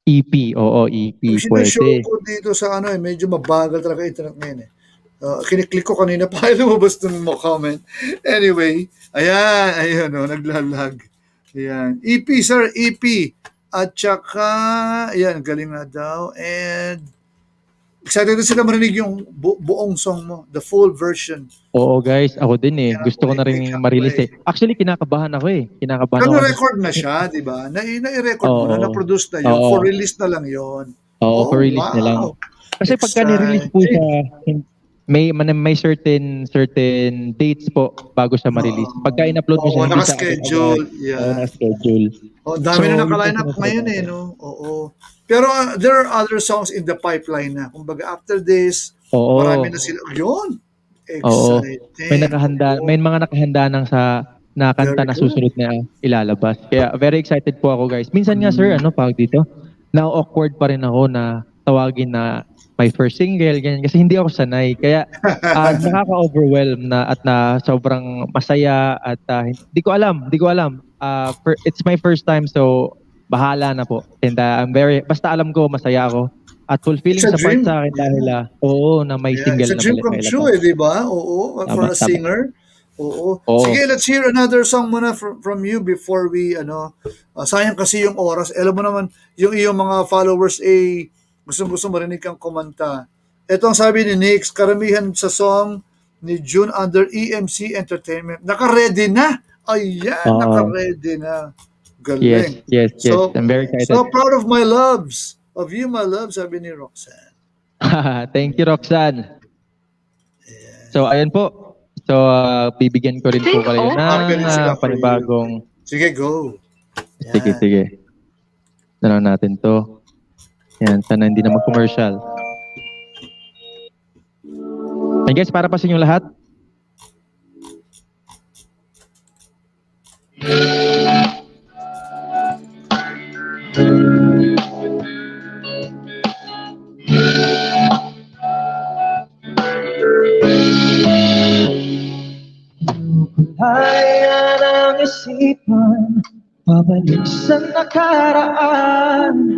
EP, oo, EP. Sinashow Pwede. ko dito sa medyo mabagal talaga internet ngayon eh. Kiniklik ko kanina pa lumabas ng mga comment. Anyway, ayan, naglalag. Ayan. EP, sir, EP. At saka, ayan, galing na daw. And, excited na sila marinig yung buong song mo, the full version. Oo, guys, ako din eh. Gusto ko na rin ma-release eh. Actually, kinakabahan ako eh. Pero record na siya, di ba? Na-record mo na, na-produce na yun. For release na lang yun. Oo, for release na lang. Kasi pagka ni-release po siya, may certain dates po bago siya ma-release. Pagka in-upload mo siya, hindi siya naka-schedule. Naka-schedule. Dami na naka-line up ngayon eh, no? Oo. Pero there are other songs in the pipeline na. Kumbaga, after this, marami na sila. Yun! Exciting. May mga nakahanda na kanta na susunod na ilalabas. Kaya very excited po ako, guys. Minsan nga, sir, pag dito, na-awkward pa rin ako na tawagin na my first single, ganyan. Kasi hindi ako sanay. Kaya nakaka-overwhelm at sobrang masaya at hindi ko alam. It's my first time, so bahala na po. And basta alam ko, masaya ako. At fulfilling sa part sa akin dahil na may single na balik. It's a dream come true di ba? Oo, for a singer. Oo. Sige, let's hear another song muna from you before we, sayang kasi yung oras. Alam mo naman, yung iyong mga followers gusto marinig kang kumanta. Ito ang sabi ni Nix, karamihan sa song ni June under EMC Entertainment. Naka-ready na. Ayan, naka-ready na. Galing. Yes. I'm very excited. So proud of my loves. Of you, my love, sabi ni Roxanne. Thank you, Roxanne. So, ayan po. So, bibigyan ko rin po kayo ng panibagong... Sige, go. Sige. Tanaw natin to. Yan, sana hindi na mag-commercial. And guys, para pa sa inyo lahat. Hayaan ang isipan, pabalik sa nakaraan.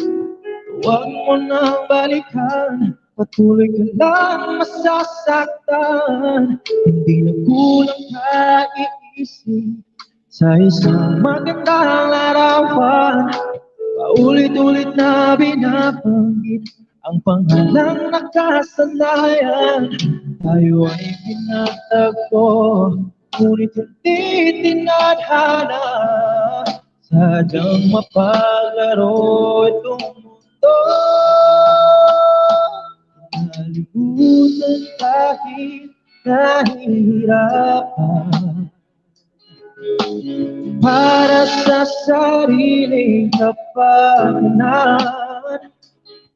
Huwag mo nang balikan, patuloy ka lang masasaktan. Hindi na kulang kaiisip sa isang magandang larawan. Paulit-ulit na binabanggit ang pangalang nakasanayan. Tayo ay pinagtagpo, ngunit hindi tinadhana. Sadyang mapaglaro itong mundo. Nalimutan kahit nahihirapan. Para sa sariling kapakanan,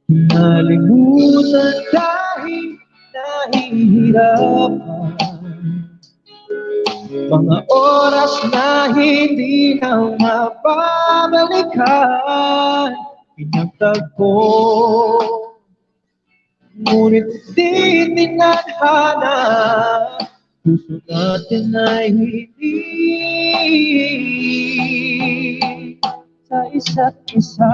nalimutan kahit nahihirapan. Mga oras na hindi na mababalikan, pinagtagpo, ngunit di tinadhana. Puso natin ay hindi sa isa't isa.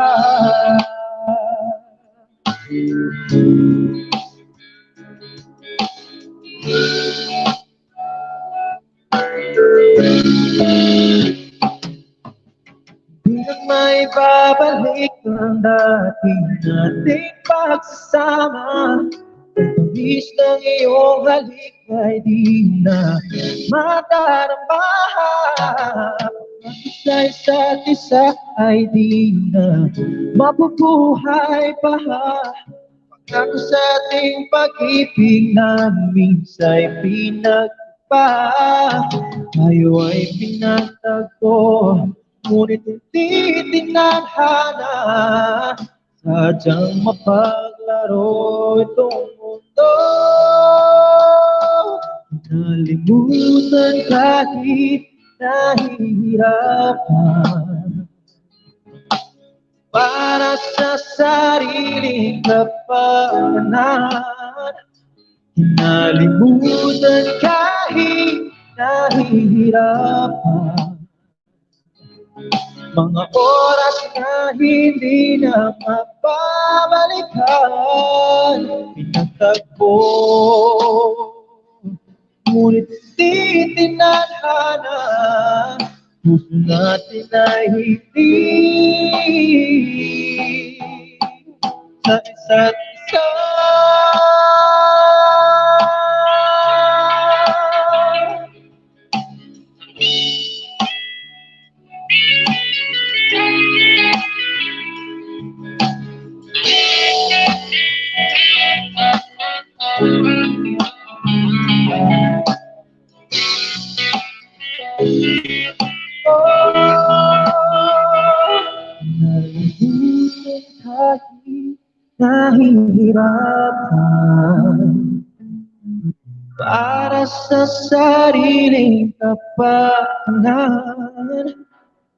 Hanggang may babalik ang dating nating pagsasama. Ang tamis ng iyong halik ay di na madarama. At sa isa't isa ay di na mabubuhay pa. Pangako sa ating pag-ibig na minsa'y pinagpa. Tayo ay pinagtagpo, ngunit hindi tinadhana. Sadyang mapaglaro itong mundo. Nalimutan kahit nahihirapan. Para sa sariling kapakanan, nalimutan kahit nahihirapan. Mga oras na hindi na mababalikan, pinagtagpo, ngunit di tinadhana. Puso natin ay hindi sa isa't isa. Nalimutan kahit nahihirapan. Para sa sariling kapakanan,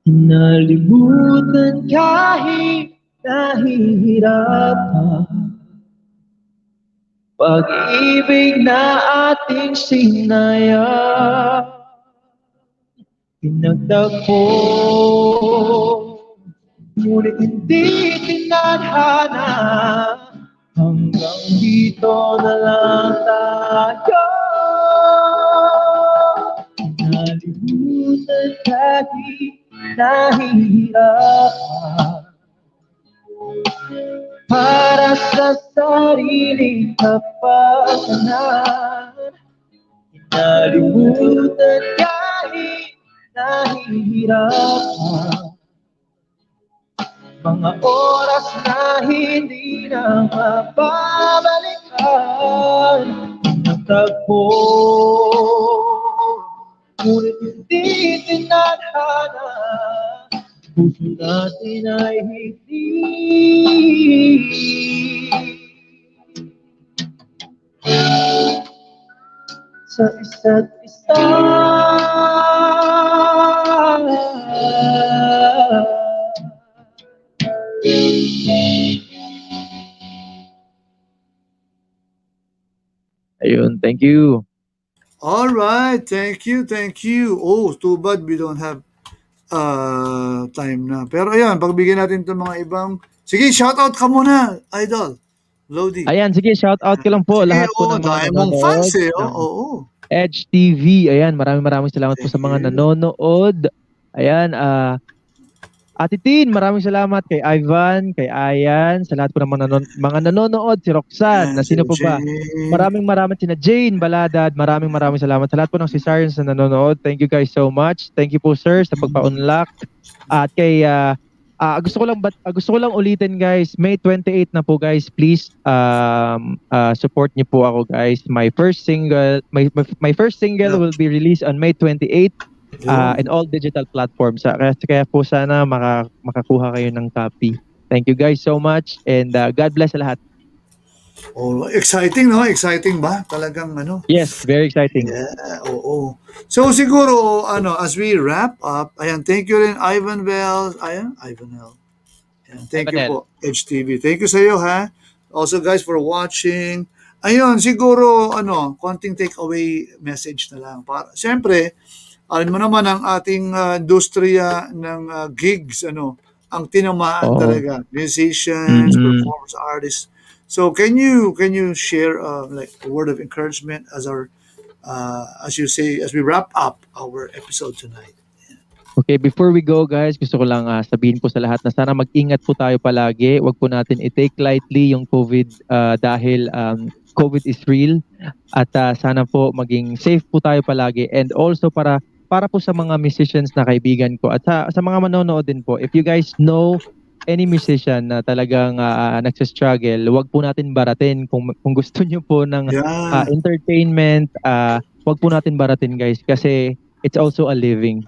nalimutan kahit nahihirapan. Pag-ibig na ating sinayang, pinagtagpo, ngunit hindi tinadhana. Hanggang dito na lang tayo. Nalimutan kahit nahihirapan. Para sa sariling kapakanan, nalimutan kahit nahihirapan. Mga oras na hindi na mababalikan, pinagtagpo, ngunit hindi tinadhana. Puso natin ay hindi sa isa't isa. Ayun, thank you. All right, thank you, thank you. Oh, too bad we don't have time na. Pero ayan, pagbigyan natin itong mga ibang... Sige, shoutout ka muna, Idol. Lodi. Ayan, sige, shout out ko lang po Sige, lahat po ng mga dahil mong fans eh. ng Oo. Edge TV. Ayan, maraming salamat po sa mga nanonood. Ayan, Ate Tin, maraming salamat kay Ivan, kay Ayan, sa lahat po ng mga nanonood, si Roxanne, na sino po ba? Maraming sina Jane Baladad, maraming salamat sa lahat po ng Cesarians na nanonood. Thank you guys so much. Thank you po sir sa pagpa-unlock. At kay gusto ko lang ulitin guys, May 28 na po guys, please support niyo po ako guys. My first single will be released on May 28 in all digital platforms. Kaya po sana makakuha kayo ng copy. Thank you guys so much and God bless sa lahat. Oh, exciting, no? Exciting ba? Talagang ano? Yes, very exciting. Yeah, oo. So siguro, as we wrap up, ayan, thank you rin, Ivanel. Ayan, thank you po, HTV. Thank you sa iyo, ha? Also, guys, for watching. Ayun, siguro, konting takeaway message na lang. Siyempre, alam mo naman ang ating industriya ng gigs, ang tinamaan talaga. Musicians, performers, artists. So can you share like a word of encouragement as we wrap up our episode tonight? Okay, before we go guys, gusto ko lang sabihin po sa lahat na sana mag-ingat po tayo palagi. Huwag po natin i-take lightly yung COVID dahil COVID is real at sana po maging safe po tayo palagi and also para po sa mga musicians na kaibigan ko at sa mga manonood din po, if you guys know any musician na talagang nagsistruggle, wag po natin baratin. Kung gusto nyo po ng entertainment, wag po natin baratin guys kasi it's also a living.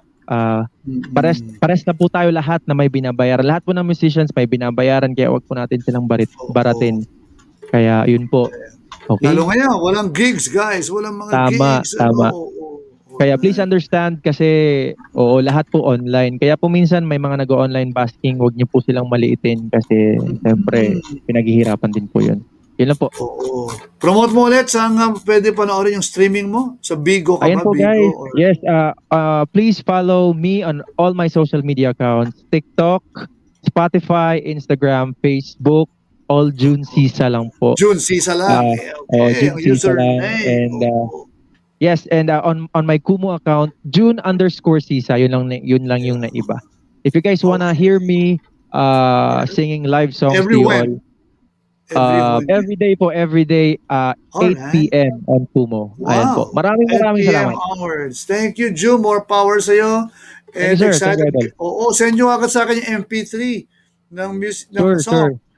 Pares na po tayo lahat na may binabayaran. Lahat po ng musicians may binabayaran kaya wag po natin silang baratin. Kaya yun po. Okay? Lalo ngayon, walang gigs guys. Walang mga gigs. Tama. Kaya please understand kasi lahat po online. Kaya po minsan may mga nag-online basking, wag niyo po silang maliitin kasi siyempre pinaghihirapan din po 'yun. Yun lang po. Oo. Promote mo ulit saan pwede panoorin yung streaming mo? Sa Bigo ka Ayan ba? po Bigo, guys. or... Yes, please follow me on all my social media accounts. TikTok, Spotify, Instagram, Facebook, all June Sisa lang po. June Sisa lang. June Sisa lang. And yes, and on my Kumu account, June_Sisa, yun lang yung naiba. If you guys wanna hear me singing live songs every day, 8 p.m. on Kumu. Wow. Ayan po. Maraming salamat. Hours. Thank you, June. More power sa'yo. And Thank you, sir. excited. Thank you, Send nyo agad sa akin yung MP3 ng music ng song. Sure.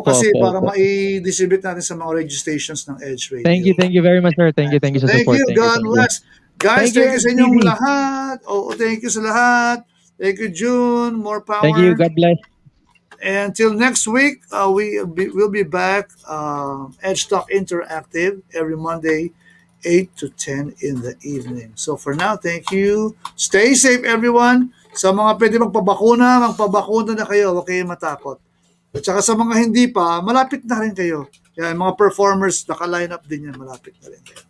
Kasi para ma-distribute natin sa mga radio stations ng Edge Radio. Thank you very much, sir. Thank you sa support. Thank you, God bless. Guys, thank you sa inyong TV. lahat. Thank you sa lahat. Thank you, June. More power. Thank you. God bless. Until next week, we'll be back. Edge Talk Interactive every Monday, 8 to 10 in the evening. So for now, thank you. Stay safe, everyone. Sa mga pwede magpabakuna na kayo. Huwag kayong matakot. At saka sa mga hindi pa, malapit na rin kayo. Yan, mga performers, naka-line up din yan, malapit na rin kayo.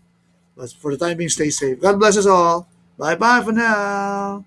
But for the time being, stay safe. God bless us all. Bye-bye for now.